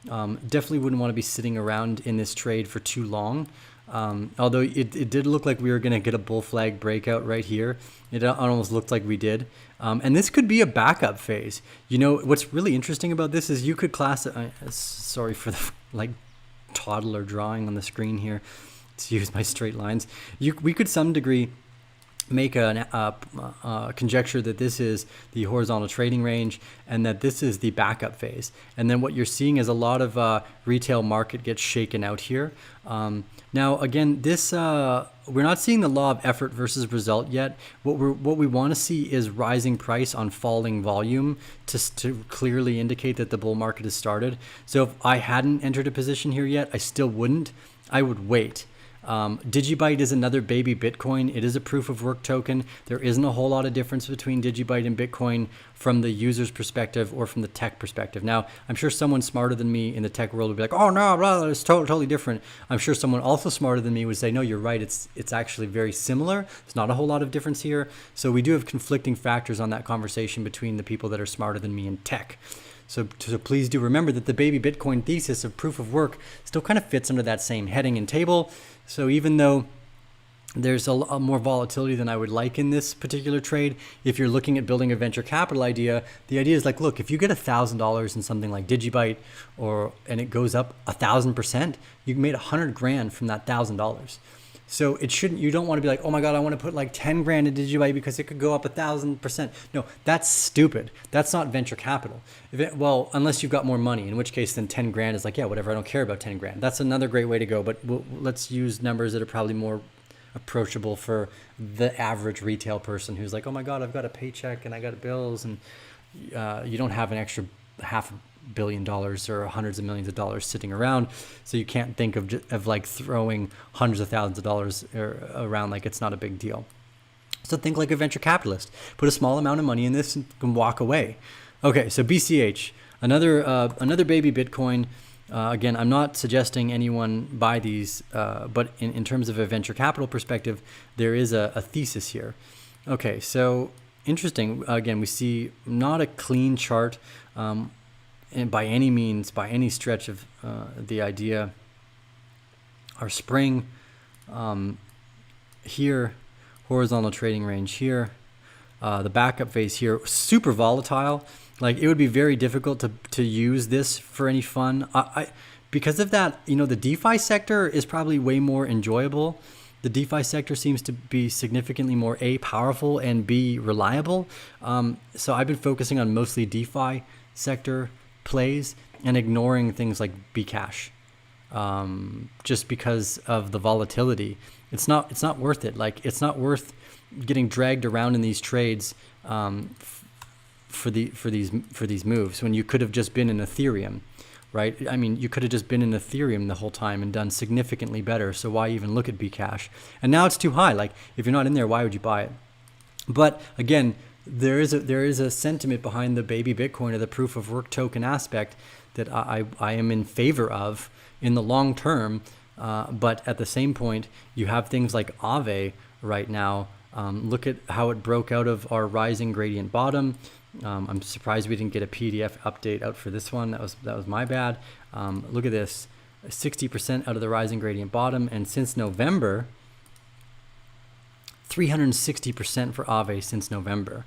Definitely wouldn't want to be sitting around in this trade for too long. Although it did look like we were going to get a bull flag breakout right here. It almost looked like we did. And this could be a backup phase. You know, what's really interesting about this is you could sorry for the toddler drawing on the screen here. Let's use my straight lines. We could some degree make a conjecture that this is the horizontal trading range and that this is the backup phase. And then what you're seeing is a lot of retail market gets shaken out here. Now, again, this we're not seeing the law of effort versus result yet. What we want to see is rising price on falling volume to clearly indicate that the bull market has started. So if I hadn't entered a position here yet, I still wouldn't. I would wait. Digibyte is another baby Bitcoin. It is a proof of work token. There isn't a whole lot of difference between Digibyte and Bitcoin from the user's perspective or from the tech perspective. Now, I'm sure someone smarter than me in the tech world would be like, oh no, blah, it's totally different. I'm sure someone also smarter than me would say, no, you're right. It's actually very similar. There's not a whole lot of difference here. So we do have conflicting factors on that conversation between the people that are smarter than me in tech. So please do remember that the baby Bitcoin thesis of proof of work still kind of fits under that same heading and table. So even though there's a more volatility than I would like in this particular trade, if you're looking at building a venture capital idea, the idea is like, look, if you get $1,000 in something like Digibyte and it goes up 1,000%, you made $100,000 from that $1,000. So you don't want to be like, oh my God, I want to put like 10 grand in Digibyte because it could go up 1,000%. No, that's stupid. That's not venture capital. Well, unless you've got more money, in which case then 10 grand is like, yeah, whatever, I don't care about 10 grand. That's another great way to go, but let's use numbers that are probably more approachable for the average retail person who's like, oh my God, I've got a paycheck and I got bills, and you don't have an extra $500 million or hundreds of millions of dollars sitting around, so you can't think of like throwing hundreds of thousands of dollars around like it's not a big deal. So think like a venture capitalist. Put a small amount of money in this and can walk away. Okay, so BCH, another baby Bitcoin. Again, I'm not suggesting anyone buy these, but in terms of a venture capital perspective, there is a thesis here. Okay, so interesting. Again, we see not a clean chart. And by any means, by any stretch of the idea, our spring here, horizontal trading range here, the backup phase here, super volatile. Like it would be very difficult to use this for any fun. Because of that, you know, the DeFi sector is probably way more enjoyable. The DeFi sector seems to be significantly more A, powerful, and B, reliable. So I've been focusing on mostly DeFi sector plays and ignoring things like Bcash, just because of the volatility. It's not worth it. Like it's not worth getting dragged around in these trades for these moves when you could have just been in Ethereum, right? I mean, you could have just been in Ethereum the whole time and done significantly better. So why even look at Bcash? And now it's too high. Like if you're not in there, why would you buy it? But again, there is a sentiment behind the baby Bitcoin or the proof of work token aspect that I am in favor of in the long term. But at the same point, you have things like Aave right now. Look at how it broke out of our rising gradient bottom. I'm surprised we didn't get a PDF update out for this one. That was my bad. Look at this. 60% out of the rising gradient bottom. And since November, 360% for Aave since November.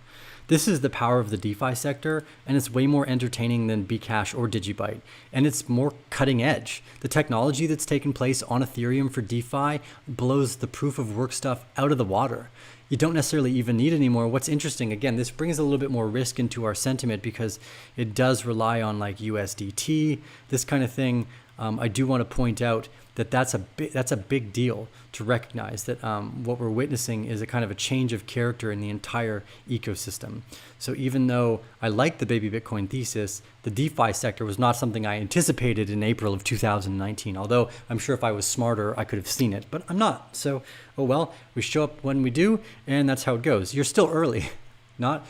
This is the power of the DeFi sector, and it's way more entertaining than Bcash or Digibyte, and it's more cutting edge. The technology that's taken place on Ethereum for DeFi blows the proof of work stuff out of the water. You don't necessarily even need anymore. What's interesting, again, this brings a little bit more risk into our sentiment because it does rely on like USDT, this kind of thing. I do want to point out that that's a big deal to recognize that what we're witnessing is a kind of a change of character in the entire ecosystem. So even though I like the baby Bitcoin thesis, the DeFi sector was not something I anticipated in April of 2019. Although I'm sure if I was smarter, I could have seen it, but I'm not. So, oh well, we show up when we do, and that's how it goes. You're still early, not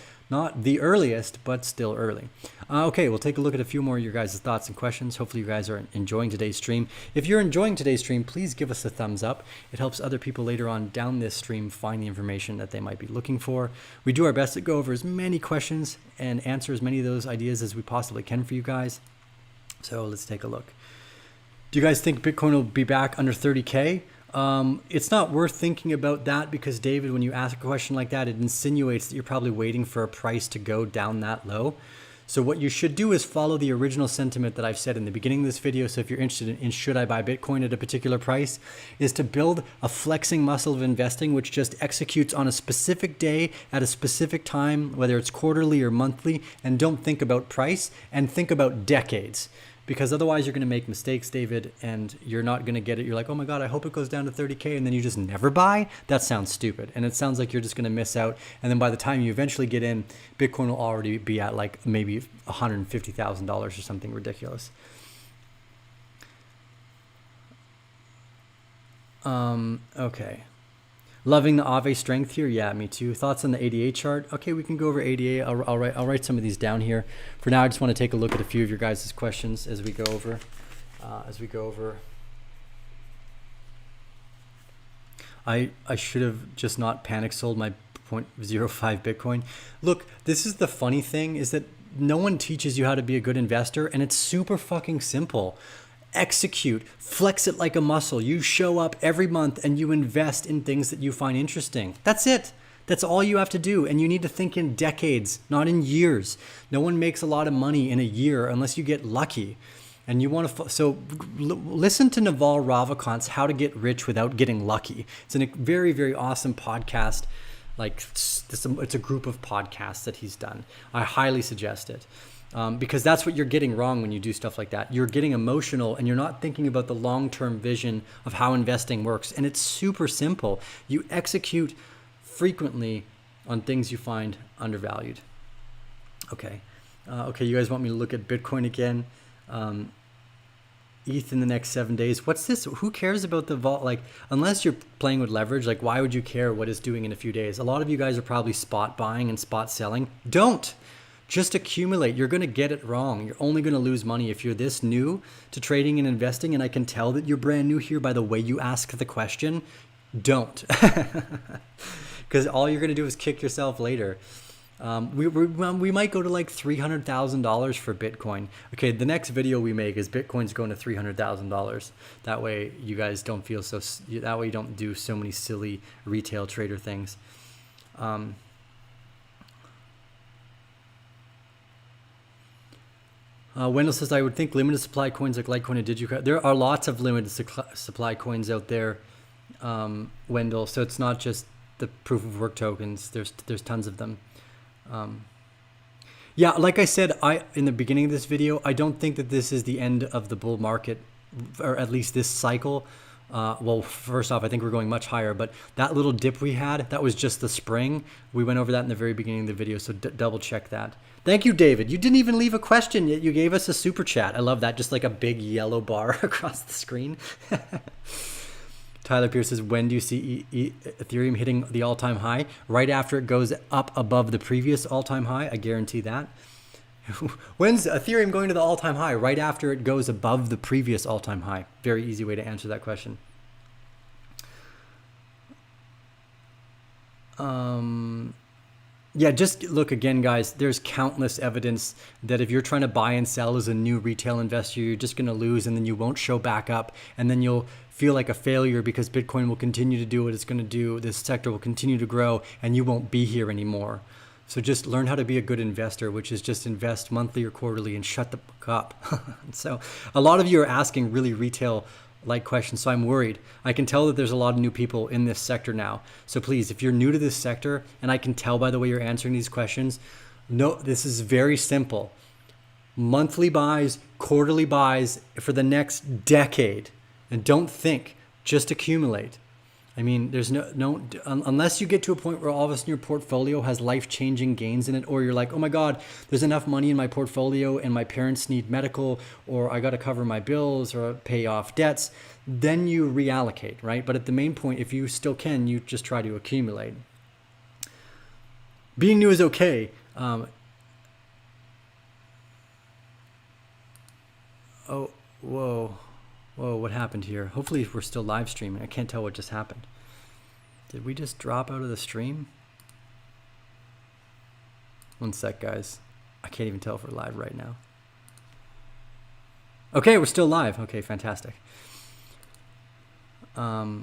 the earliest, but still early. Okay, we'll take a look at a few more of your guys' thoughts and questions. Hopefully you guys are enjoying today's stream. If you're enjoying today's stream, please give us a thumbs up. It helps other people later on down this stream find the information that they might be looking for. We do our best to go over as many questions and answer as many of those ideas as we possibly can for you guys. So let's take a look. Do you guys think Bitcoin will be back under 30K? It's not worth thinking about that because, David, when you ask a question like that, it insinuates that you're probably waiting for a price to go down that low. So what you should do is follow the original sentiment that I've said in the beginning of this video. So if you're interested in should I buy Bitcoin at a particular price, is to build a flexing muscle of investing, which just executes on a specific day at a specific time, whether it's quarterly or monthly, and don't think about price and think about decades. Because otherwise you're going to make mistakes, David, and you're not going to get it. You're like, oh my God, I hope it goes down to 30K, and then you just never buy. That sounds stupid. And it sounds like you're just going to miss out. And then by the time you eventually get in, Bitcoin will already be at like maybe $150,000 or something ridiculous. Okay. Loving the Aave strength here. Yeah, me too. Thoughts on the ADA chart? Okay, we can go over ADA. I'll write some of these down here. For now, I just want to take a look at a few of your guys' questions as we go over. I should have just not panic sold my 0.05 Bitcoin. Look, this is the funny thing is that no one teaches you how to be a good investor, and it's super fucking simple. Execute, flex it like a muscle. You show up every month and you invest in things that you find interesting. That's it. That's all you have to do. And you need to think in decades, not in years. No one makes a lot of money in a year unless you get lucky. And you want to, listen to Naval Ravikant's How to Get Rich Without Getting Lucky. It's a very, very awesome podcast. Like it's a group of podcasts that he's done. I highly suggest it. Because that's what you're getting wrong when you do stuff like that. You're getting emotional and you're not thinking about the long-term vision of how investing works. And it's super simple. You execute frequently on things you find undervalued. Okay. Okay, you guys want me to look at Bitcoin again? ETH in the next 7 days. What's this? Who cares about the vault? Like, unless you're playing with leverage, like why would you care what it's doing in a few days? A lot of you guys are probably spot buying and spot selling. Don't. Just accumulate. You're going to get it wrong. You're only going to lose money if you're this new to trading and investing. And I can tell that you're brand new here by the way you ask the question. Don't. Because all you're going to do is kick yourself later. We might go to like $300,000 for Bitcoin. Okay, the next video we make is Bitcoin's going to $300,000. That way you guys don't feel so, that way you don't do so many silly retail trader things. Wendell says, I would think limited supply coins like Litecoin and Digicoin. There are lots of limited supply coins out there, Wendell. So it's not just the proof of work tokens. There's tons of them. Yeah, like I said, in the beginning of this video, I don't think that this is the end of the bull market, or at least this cycle. Well, first off, I think we're going much higher, but that little dip we had, that was just the spring. We went over that in the very beginning of the video, so double check that. Thank you, David. You didn't even leave a question yet. You gave us a super chat. I love that. Just like a big yellow bar across the screen. Tyler Pierce says, when do you see Ethereum hitting the all-time high? Right after it goes up above the previous all-time high. I guarantee that. When's Ethereum going to the all-time high? Right after it goes above the previous all-time high. Very easy way to answer that question. Yeah, just look again, guys. There's countless evidence that if you're trying to buy and sell as a new retail investor, you're just going to lose, and then you won't show back up, and then you'll feel like a failure because Bitcoin will continue to do what it's going to do. This sector will continue to grow, and you won't be here anymore. So just learn how to be a good investor, which is just invest monthly or quarterly and shut the fuck up. So a lot of you are asking really retail like questions, so I'm worried. I can tell that there's a lot of new people in this sector now. So please, if you're new to this sector, and I can tell by the way you're answering these questions, no, this is very simple. Monthly buys, quarterly buys for the next decade. And don't think, just accumulate. I mean, there's no unless you get to a point where all of a sudden your portfolio has life-changing gains in it, or you're like, oh my God, there's enough money in my portfolio and my parents need medical, or I got to cover my bills or pay off debts, then you reallocate, right? But at the main point, if you still can, you just try to accumulate. Being new is okay. Oh, whoa. Whoa, what happened here? Hopefully we're still live streaming. I can't tell what just happened. Did we just drop out of the stream? One sec, guys. I can't even tell if we're live right now. Okay, we're still live. Okay, fantastic. I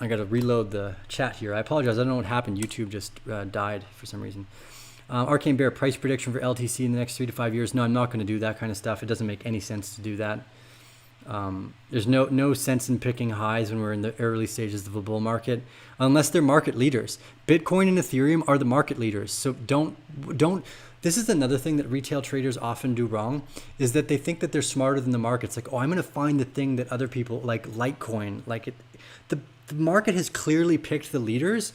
got to reload the chat here. I apologize. I don't know what happened. YouTube just died for some reason. Arcane Bear, price prediction for LTC in the next 3 to 5 years. No, I'm not going to do that kind of stuff. It doesn't make any sense to do that. There's no sense in picking highs when we're in the early stages of a bull market, unless they're market leaders. Bitcoin and Ethereum are the market leaders. So don't, this is another thing that retail traders often do wrong, is that they think that they're smarter than the market. It's like, oh, I'm going to find the thing that other people like Litecoin, the market has clearly picked the leaders.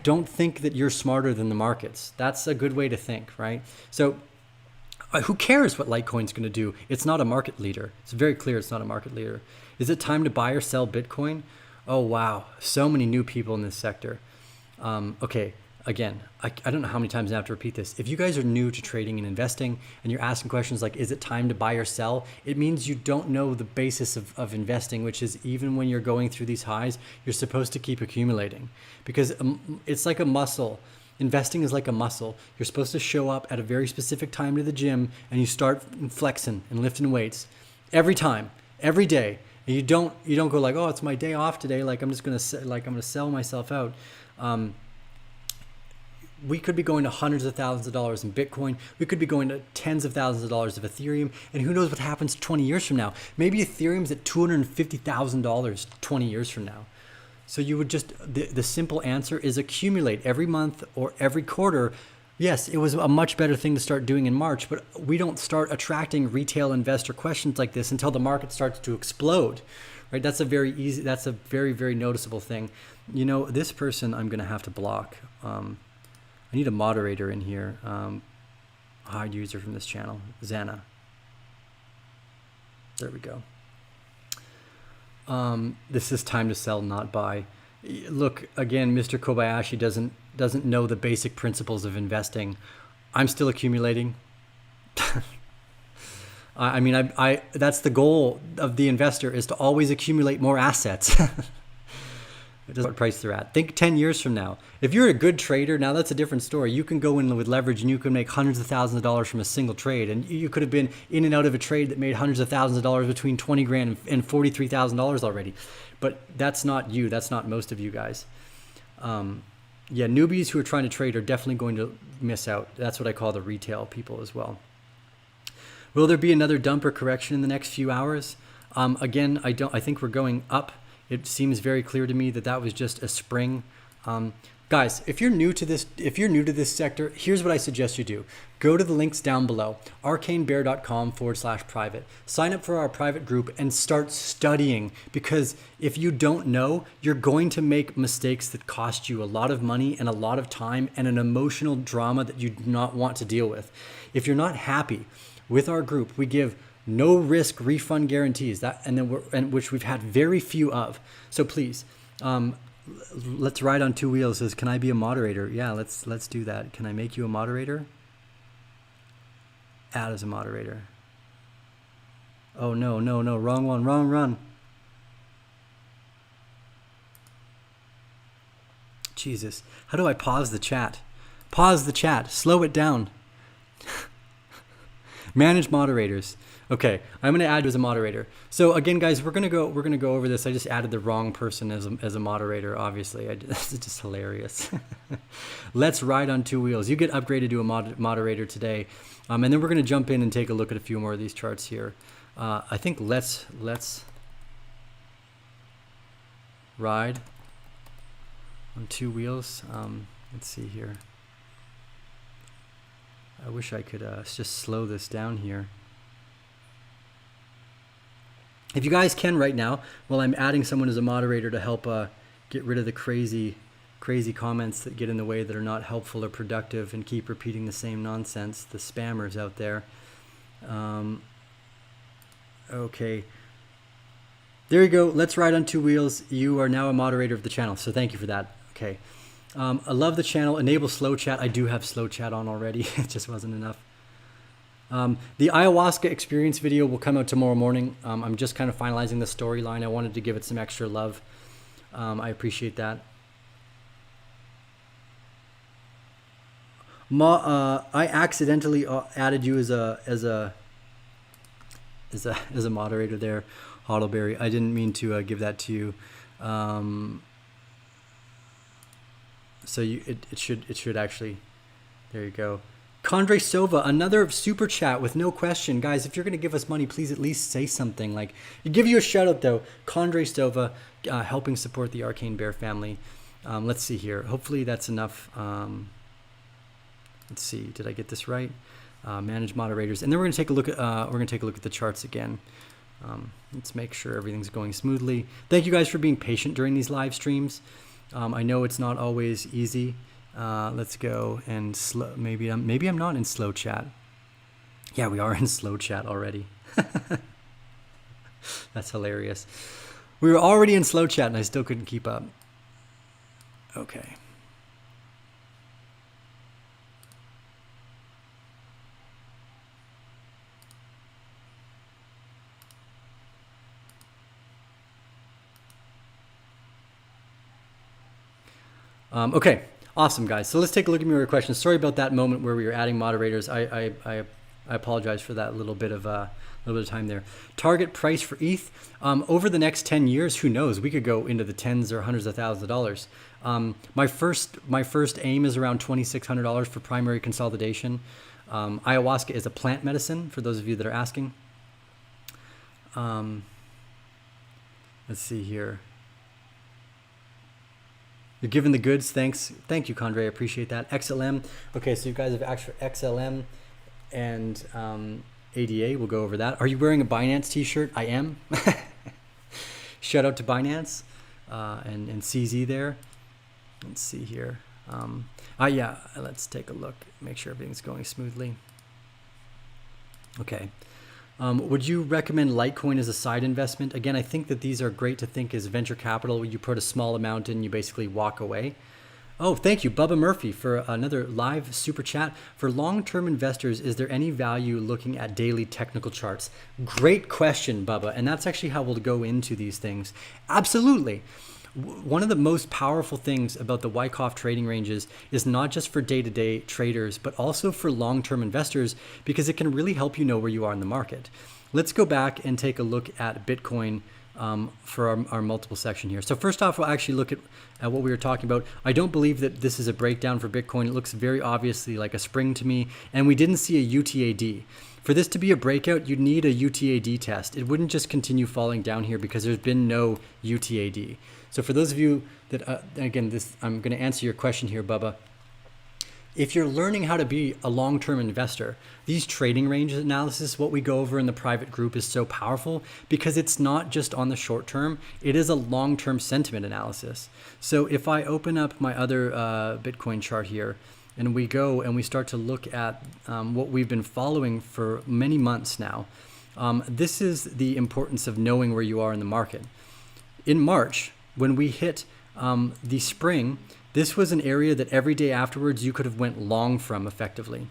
Don't think that you're smarter than the markets. That's a good way to think, right? So who cares what Litecoin's going to do? It's not a market leader. It's very clear it's not a market leader. Is it time to buy or sell Bitcoin? Oh, wow. So many new people in this sector. Okay, again, I don't know how many times I have to repeat this. If you guys are new to trading and investing and you're asking questions like, is it time to buy or sell? It means you don't know the basis of investing, which is even when you're going through these highs, you're supposed to keep accumulating because it's like a muscle. Investing is like a muscle. You're supposed to show up at a very specific time to the gym and you start flexing and lifting weights every time, every day. And you don't go like, oh, it's my day off today. Like I'm going to sell myself out. We could be going to hundreds of thousands of dollars in Bitcoin. We could be going to tens of thousands of dollars of Ethereum. And who knows what happens 20 years from now? Maybe Ethereum's at $250,000 20 years from now. So you would just, the simple answer is accumulate every month or every quarter. Yes, it was a much better thing to start doing in March, but we don't start attracting retail investor questions like this until the market starts to explode, right? That's a very, very noticeable thing. You know, this person I'm going to have to block. I need a moderator in here. Hide user from this channel, Xana. There we go. This is time to sell, not buy. Look, again, Mr. Kobayashi doesn't know the basic principles of investing. I'm still accumulating. I mean, that's the goal of the investor, is to always accumulate more assets. It doesn't what price they're at. Think 10 years from now. If you're a good trader, now that's a different story. You can go in with leverage and you can make hundreds of thousands of dollars from a single trade. And you could have been in and out of a trade that made hundreds of thousands of dollars between 20 grand and $43,000 already. But that's not you. That's not most of you guys. Yeah, newbies who are trying to trade are definitely going to miss out. That's what I call the retail people as well. Will there be another dump or correction in the next few hours? Again, I think we're going up. It seems very clear to me that that was just a spring. Guys, if you're new to this sector, here's what I suggest you do. Go to the links down below, arcanebear.com/private. Sign up for our private group and start studying, because if you don't know, you're going to make mistakes that cost you a lot of money and a lot of time and an emotional drama that you do not want to deal with. If you're not happy with our group, we give no risk refund guarantees, which we've had very few of. So please, let's ride on two wheels. Says, can I be a moderator? Yeah, let's do that. Can I make you a moderator? Add as a moderator. Oh no, wrong one, wrong run. Jesus, how do I pause the chat? Pause the chat, slow it down. Manage moderators. Okay, I'm gonna add you as a moderator. So again, guys, we're gonna go over this. I just added the wrong person as a moderator. Obviously, this is just hilarious. Let's ride on two wheels. You get upgraded to a moderator today, and then we're gonna jump in and take a look at a few more of these charts here. I think let's ride on two wheels. Let's see here. I wish I could just slow this down here. If you guys can right now, while I'm adding someone as a moderator to help get rid of the crazy comments that get in the way, that are not helpful or productive and keep repeating the same nonsense, the spammers out there. Okay. There you go. Let's ride on two wheels. You are now a moderator of the channel, so thank you for that. Okay. I love the channel. Enable slow chat. I do have slow chat on already. It just wasn't enough. The ayahuasca experience video will come out tomorrow morning. I'm just kind of finalizing the storyline. I wanted to give it some extra love. I appreciate that. I accidentally added you as a moderator there, Hoddleberry. I didn't mean to give that to you. So it should actually, there you go. Condre Sova, another super chat with no question. Guys, if you're going to give us money, please at least say something. Like, give you a shout out though. Condre Sova, helping support the Arcane Bear family. Let's see here. Hopefully that's enough. Let's see. Did I get this right? Manage moderators, and then we're going to take a look at the charts again. Let's make sure everything's going smoothly. Thank you guys for being patient during these live streams. I know it's not always easy. Let's go and slow. Maybe I'm not in slow chat. Yeah, we are in slow chat already. That's hilarious. We were already in slow chat and I still couldn't keep up. Okay. Okay. Awesome, guys. So let's take a look at your questions. Sorry about that moment where we were adding moderators. I apologize for that little bit of time there. Target price for ETH over the next 10 years. Who knows? We could go into the tens or hundreds of thousands of dollars. My first aim is around $2,600 for primary consolidation. Ayahuasca is a plant medicine for those of you that are asking. Let's see here. You're giving the goods. Thanks. Thank you, Condre. I appreciate that. XLM. Okay, so you guys have asked for XLM and ADA. We'll go over that. Are you wearing a Binance t-shirt? I am. Shout out to Binance and CZ there. Let's see here. Yeah, let's take a look. Make sure everything's going smoothly. Okay. Would you recommend Litecoin as a side investment? Again, I think that these are great to think as venture capital. You put a small amount in, you basically walk away. Oh, thank you, Bubba Murphy, for another live super chat. For long-term investors, is there any value looking at daily technical charts? Great question, Bubba. And that's actually how we'll go into these things. Absolutely. One of the most powerful things about the Wyckoff trading ranges is not just for day-to-day traders, but also for long-term investors, because it can really help you know where you are in the market. Let's go back and take a look at Bitcoin for our multiple section here. So first off, we'll actually look at what we were talking about. I don't believe that this is a breakdown for Bitcoin. It looks very obviously like a spring to me, and we didn't see a UTAD. For this to be a breakout, you'd need a UTAD test. It wouldn't just continue falling down here because there's been no UTAD. So for those of you that, again, I'm going to answer your question here, Bubba. If you're learning how to be a long-term investor, these trading range analysis, what we go over in the private group, is so powerful because it's not just on the short term, it is a long-term sentiment analysis. So if I open up my other Bitcoin chart here, and we go and we start to look at what we've been following for many months now, this is the importance of knowing where you are in the market. In March, when we hit the spring, this was an area that every day afterwards you could have went long from effectively.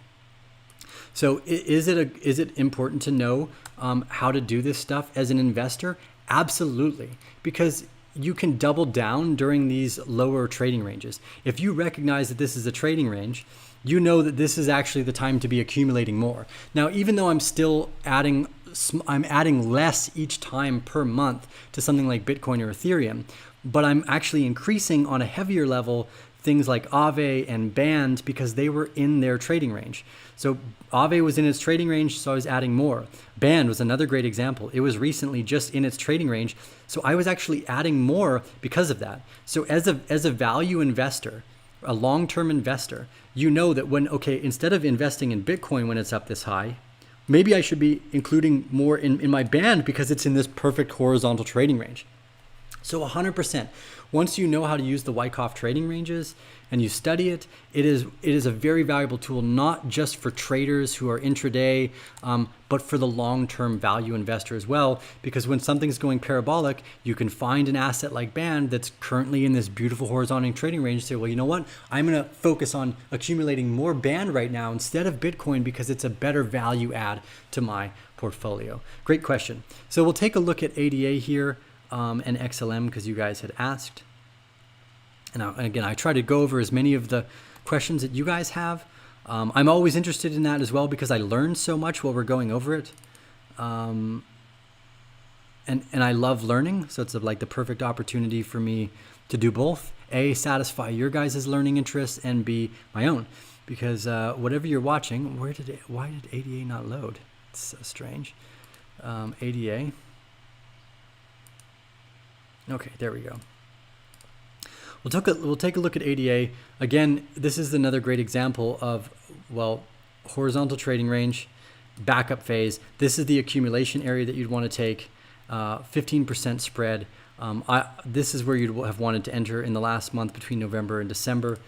So is it important to know how to do this stuff as an investor? Absolutely, because you can double down during these lower trading ranges. If you recognize that this is a trading range, you know that this is actually the time to be accumulating more. Now, even though I'm still adding less each time per month to something like Bitcoin or Ethereum, but I'm actually increasing on a heavier level things like Aave and Band because they were in their trading range. So Aave was in its trading range, so I was adding more. Band was another great example. It was recently just in its trading range, so I was actually adding more because of that. So as a value investor, a long-term investor, you know that instead of investing in Bitcoin when it's up this high, maybe I should be including more in my Band because it's in this perfect horizontal trading range. So 100%, once you know how to use the Wyckoff trading ranges and you study it, it is a very valuable tool, not just for traders who are intraday, but for the long-term value investor as well. Because when something's going parabolic, you can find an asset like Band that's currently in this beautiful horizontal trading range and say, well, you know what? I'm going to focus on accumulating more Band right now instead of Bitcoin because it's a better value add to my portfolio. Great question. So we'll take a look at ADA here. And XLM because you guys had asked. And again, I try to go over as many of the questions that you guys have. I'm always interested in that as well because I learn so much while we're going over it. And I love learning, so it's like the perfect opportunity for me to do both. A, satisfy your guys' learning interests, and B, my own. Because whatever you're watching, why did ADA not load? It's so strange. ADA. Okay, there we go. We'll take a look at ADA. Again, this is another great example of, horizontal trading range, backup phase. This is the accumulation area that you'd want to take, 15% spread. This is where you'd have wanted to enter in the last month between November and December.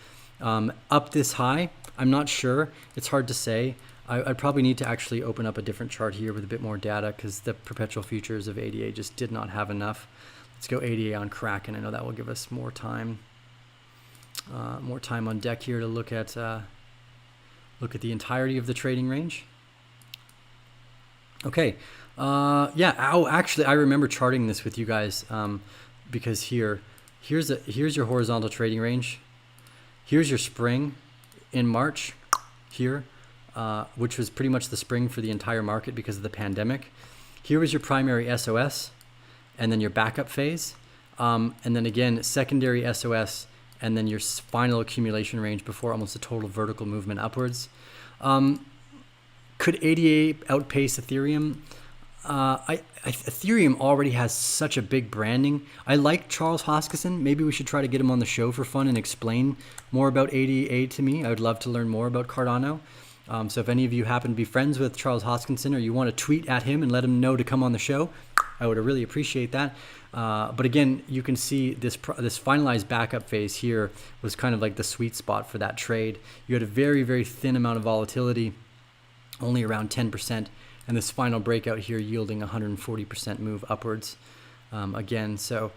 Up this high, I'm not sure. It's hard to say. I'd probably need to actually open up a different chart here with a bit more data because the perpetual futures of ADA just did not have enough. Let's go ADA on Kraken. I know that will give us more time on deck here to look at the entirety of the trading range. Okay, actually, I remember charting this with you guys because here's your horizontal trading range. Here's your spring in March here, which was pretty much the spring for the entire market because of the pandemic. Here was your primary SOS. And then your backup phase, and then again, secondary SOS, and then your final accumulation range before almost a total vertical movement upwards. Could ADA outpace Ethereum? Ethereum already has such a big branding. I like Charles Hoskinson. Maybe we should try to get him on the show for fun and explain more about ADA to me. I would love to learn more about Cardano. So if any of you happen to be friends with Charles Hoskinson or you want to tweet at him and let him know to come on the show, I would really appreciate that. But again, you can see this finalized backup phase here was kind of like the sweet spot for that trade. You had a very, very thin amount of volatility, only around 10%, and this final breakout here yielding 140% move upwards. Again, so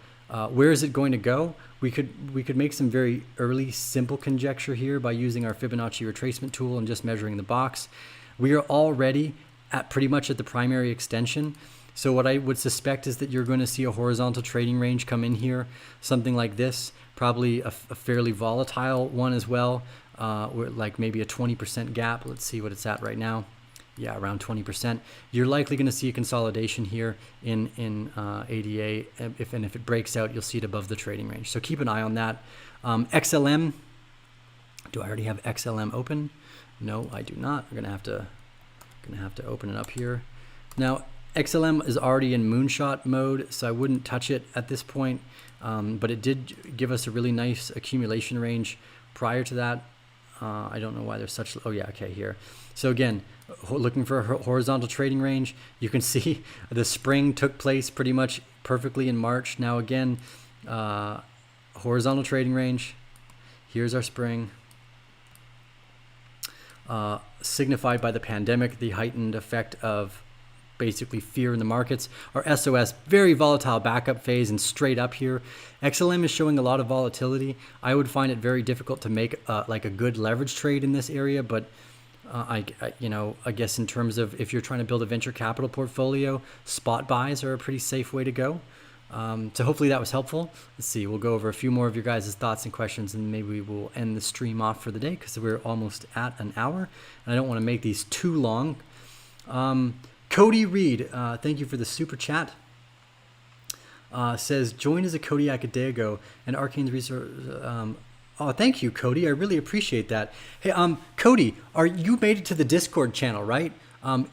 where is it going to go? We could make some very early simple conjecture here by using our Fibonacci retracement tool and just measuring the box. We are already pretty much at the primary extension. So what I would suspect is that you're going to see a horizontal trading range come in here, something like this, probably a fairly volatile one as well, like maybe a 20% gap. Let's see what it's at right now. Yeah, around 20%. You're likely going to see a consolidation here in ADA. If it breaks out, you'll see it above the trading range. So keep an eye on that. XLM. Do I already have XLM open? No, I do not. We're going to have to open it up here. Now, XLM is already in moonshot mode, so I wouldn't touch it at this point. But it did give us a really nice accumulation range prior to that. I don't know why there's such, oh yeah, okay, here. So again, looking for a horizontal trading range, you can see the spring took place pretty much perfectly in March. Now again, horizontal trading range, here's our spring, signified by the pandemic, the heightened effect of basically fear in the markets. Our SOS, very volatile backup phase and straight up here. XLM is showing a lot of volatility. I would find it very difficult to make like a good leverage trade in this area, but I guess in terms of if you're trying to build a venture capital portfolio, spot buys are a pretty safe way to go. So hopefully that was helpful. Let's see, we'll go over a few more of your guys' thoughts and questions, and maybe we'll end the stream off for the day because we're almost at an hour, and I don't want to make these too long. Cody Reed, thank you for the super chat. Says, joined as a Kodiak a day ago, and Arcane's research. Oh, thank you, Cody. I really appreciate that. Hey, Cody, you made it to the Discord channel, right?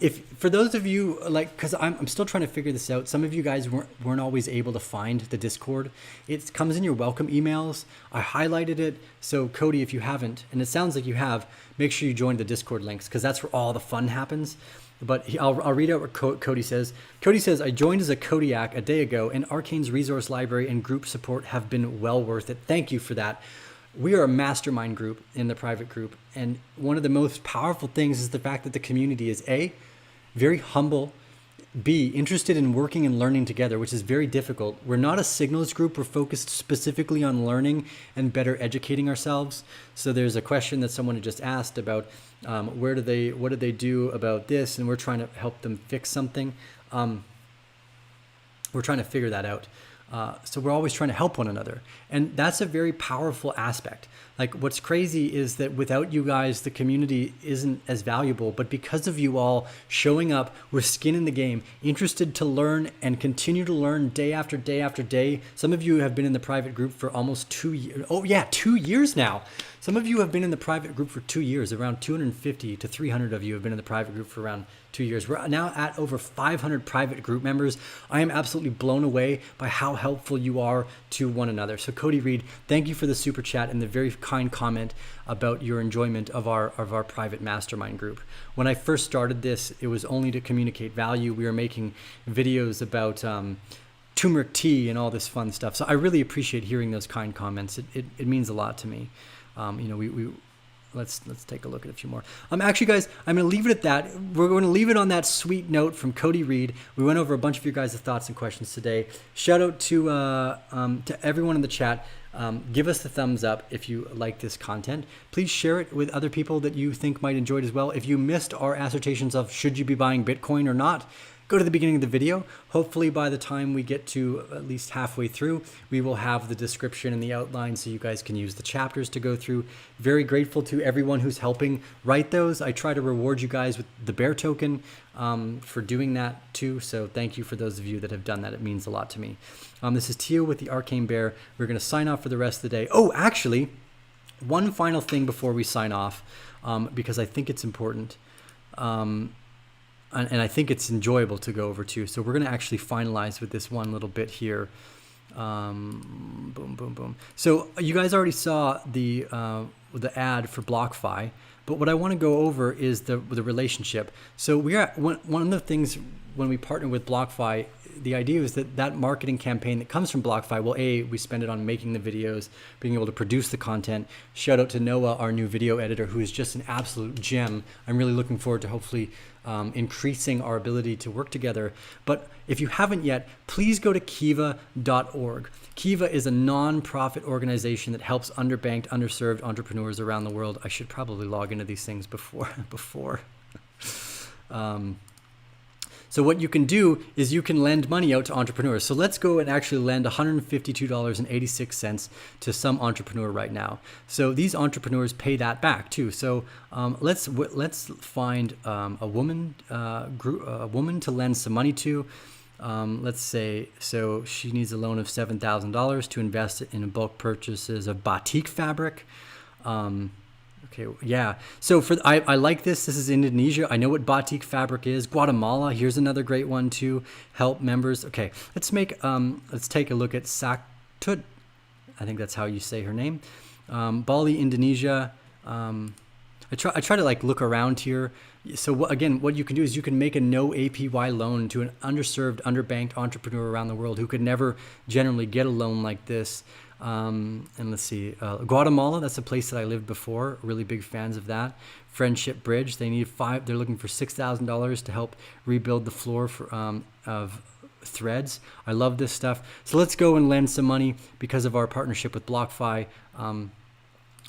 If for those of you because I'm still trying to figure this out. Some of you guys weren't always able to find the Discord. It comes in your welcome emails. I highlighted it. So Cody, if you haven't, and it sounds like you have, make sure you join the Discord links because that's where all the fun happens. But I'll read out what Cody says. Cody says, I joined as a Kodiak a day ago, and Arcane's resource library and group support have been well worth it. Thank you for that. We are a mastermind group in the private group. And one of the most powerful things is the fact that the community is A, very humble, B, interested in working and learning together, which is very difficult. We're not a signals group. We're focused specifically on learning and better educating ourselves. So there's a question that someone had just asked about what do they do about this? And we're trying to help them fix something. We're trying to figure that out. So we're always trying to help one another. And that's a very powerful aspect. Like what's crazy is that without you guys, the community isn't as valuable, but because of you all showing up with skin in the game, interested to learn and continue to learn day after day after day. Some of you have been in the private group for almost 2 years. Oh yeah, 2 years now. Some of you have been in the private group for 2 years. Around 250 to 300 of you have been in the private group for around 2 years. We're now at over 500 private group members. I am absolutely blown away by how helpful you are to one another. So Cody Reed, thank you for the super chat and the very kind comment about your enjoyment of our private mastermind group. When I first started this, it was only to communicate value. We were making videos about turmeric tea and all this fun stuff. So I really appreciate hearing those kind comments. It means a lot to me. Let's take a look at a few more. Actually, guys, I'm going to leave it at that. We're going to leave it on that sweet note from Cody Reed. We went over a bunch of your guys' thoughts and questions today. Shout out to everyone in the chat. Give us the thumbs up if you like this content. Please share it with other people that you think might enjoy it as well. If you missed our assertions of should you be buying Bitcoin or not, go to the beginning of the video. Hopefully by the time we get to at least halfway through, we will have the description and the outline so you guys can use the chapters to go through. Very grateful to everyone who's helping write those. I try to reward you guys with the bear token for doing that too. So thank you for those of you that have done that. It means a lot to me. This is Tio with the Arcane Bear. We're going to sign off for the rest of the day. Oh, actually, one final thing before we sign off, because I think it's important. And I think it's enjoyable to go over too. So we're going to actually finalize with this one little bit here. Boom, boom, boom. So you guys already saw the ad for BlockFi, but what I want to go over is the relationship. So we are one of the things when we partner with BlockFi, the idea is that marketing campaign that comes from BlockFi, well, we spend it on making the videos, being able to produce the content. Shout out to Noah, our new video editor, who is just an absolute gem. I'm really looking forward to hopefully increasing our ability to work together. But if you haven't yet, please go to kiva.org. Kiva is a non-profit organization that helps underbanked, underserved entrepreneurs around the world. I should probably log into these things before. So what you can do is you can lend money out to entrepreneurs. So let's go and actually lend $152.86 to some entrepreneur right now. So these entrepreneurs pay that back too. So let's find a woman to lend some money to. Let's say, so she needs a loan of $7,000 to invest in bulk purchases of batik fabric. Okay, yeah. So I like this. This is Indonesia. I know what batik fabric is. Guatemala. Here's another great one to help members. Okay, let's take a look at Saktut. I think that's how you say her name. Bali, Indonesia. I try to like look around here. So what you can do is you can make a no APY loan to an underserved, underbanked entrepreneur around the world who could never generally get a loan like this. And let's see, Guatemala, that's a place that I lived before. Really big fans of that. Friendship Bridge, they're looking for $6,000 to help rebuild the floor of threads. I love this stuff. So let's go and lend some money because of our partnership with BlockFi.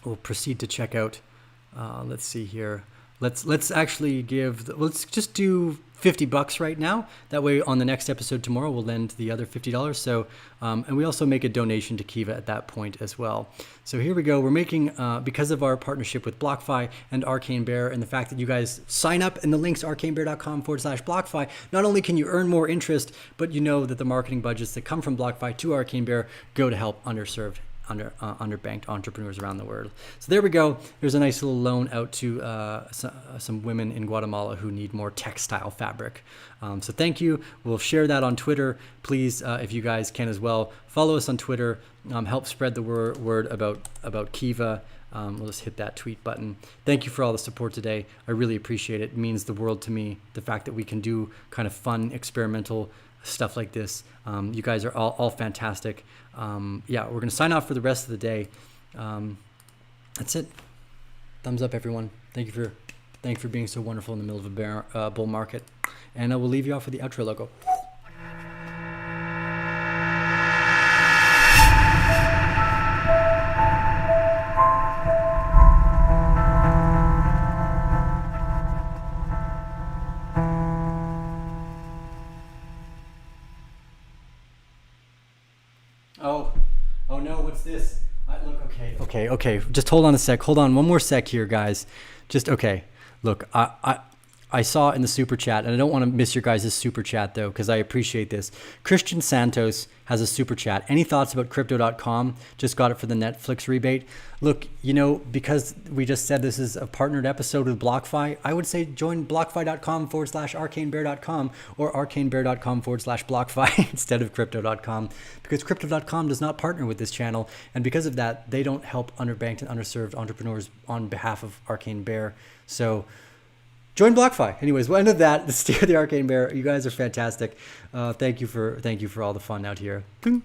We'll proceed to check out. Let's see here. Let's just do $50 right now. That way on the next episode tomorrow, we'll lend the other $50. So, and we also make a donation to Kiva at that point as well. So here we go. We're making, because of our partnership with BlockFi and Arcane Bear and the fact that you guys sign up in the links arcanebear.com/BlockFi, not only can you earn more interest, but you know that the marketing budgets that come from BlockFi to Arcane Bear go to help underserved, underbanked entrepreneurs around the world. So there we go. There's a nice little loan out to some women in Guatemala who need more textile fabric. So thank you. We'll share that on Twitter. Please, if you guys can as well, follow us on Twitter. Help spread the word about Kiva. We'll just hit that tweet button. Thank you for all the support today. I really appreciate it. It means the world to me, the fact that we can do kind of fun, experimental stuff like this. You guys are all fantastic. Yeah, we're going to sign off for the rest of the day. That's it. Thumbs up, everyone. Thank you for being so wonderful in the middle of a bull market. And I will leave you off with the outro logo. Oh no, what's this? Look, okay. Just hold on a sec. Hold on one more sec here, guys. Just, okay. Look, I saw in the super chat, and I don't want to miss your guys' super chat though, because I appreciate this. Christian Santos has a super chat. Any thoughts about crypto.com? Just got it for the Netflix rebate. Look, you know, because we just said this is a partnered episode with BlockFi, I would say join blockfi.com/arcanebear.com or arcanebear.com/BlockFi instead of crypto.com, because crypto.com does not partner with this channel. And because of that, they don't help underbanked and underserved entrepreneurs on behalf of Arcane Bear. So join BlockFi. Anyways, we'll end with that. Steer the Arcane Bear. You guys are fantastic. Thank you for all the fun out here. Boom.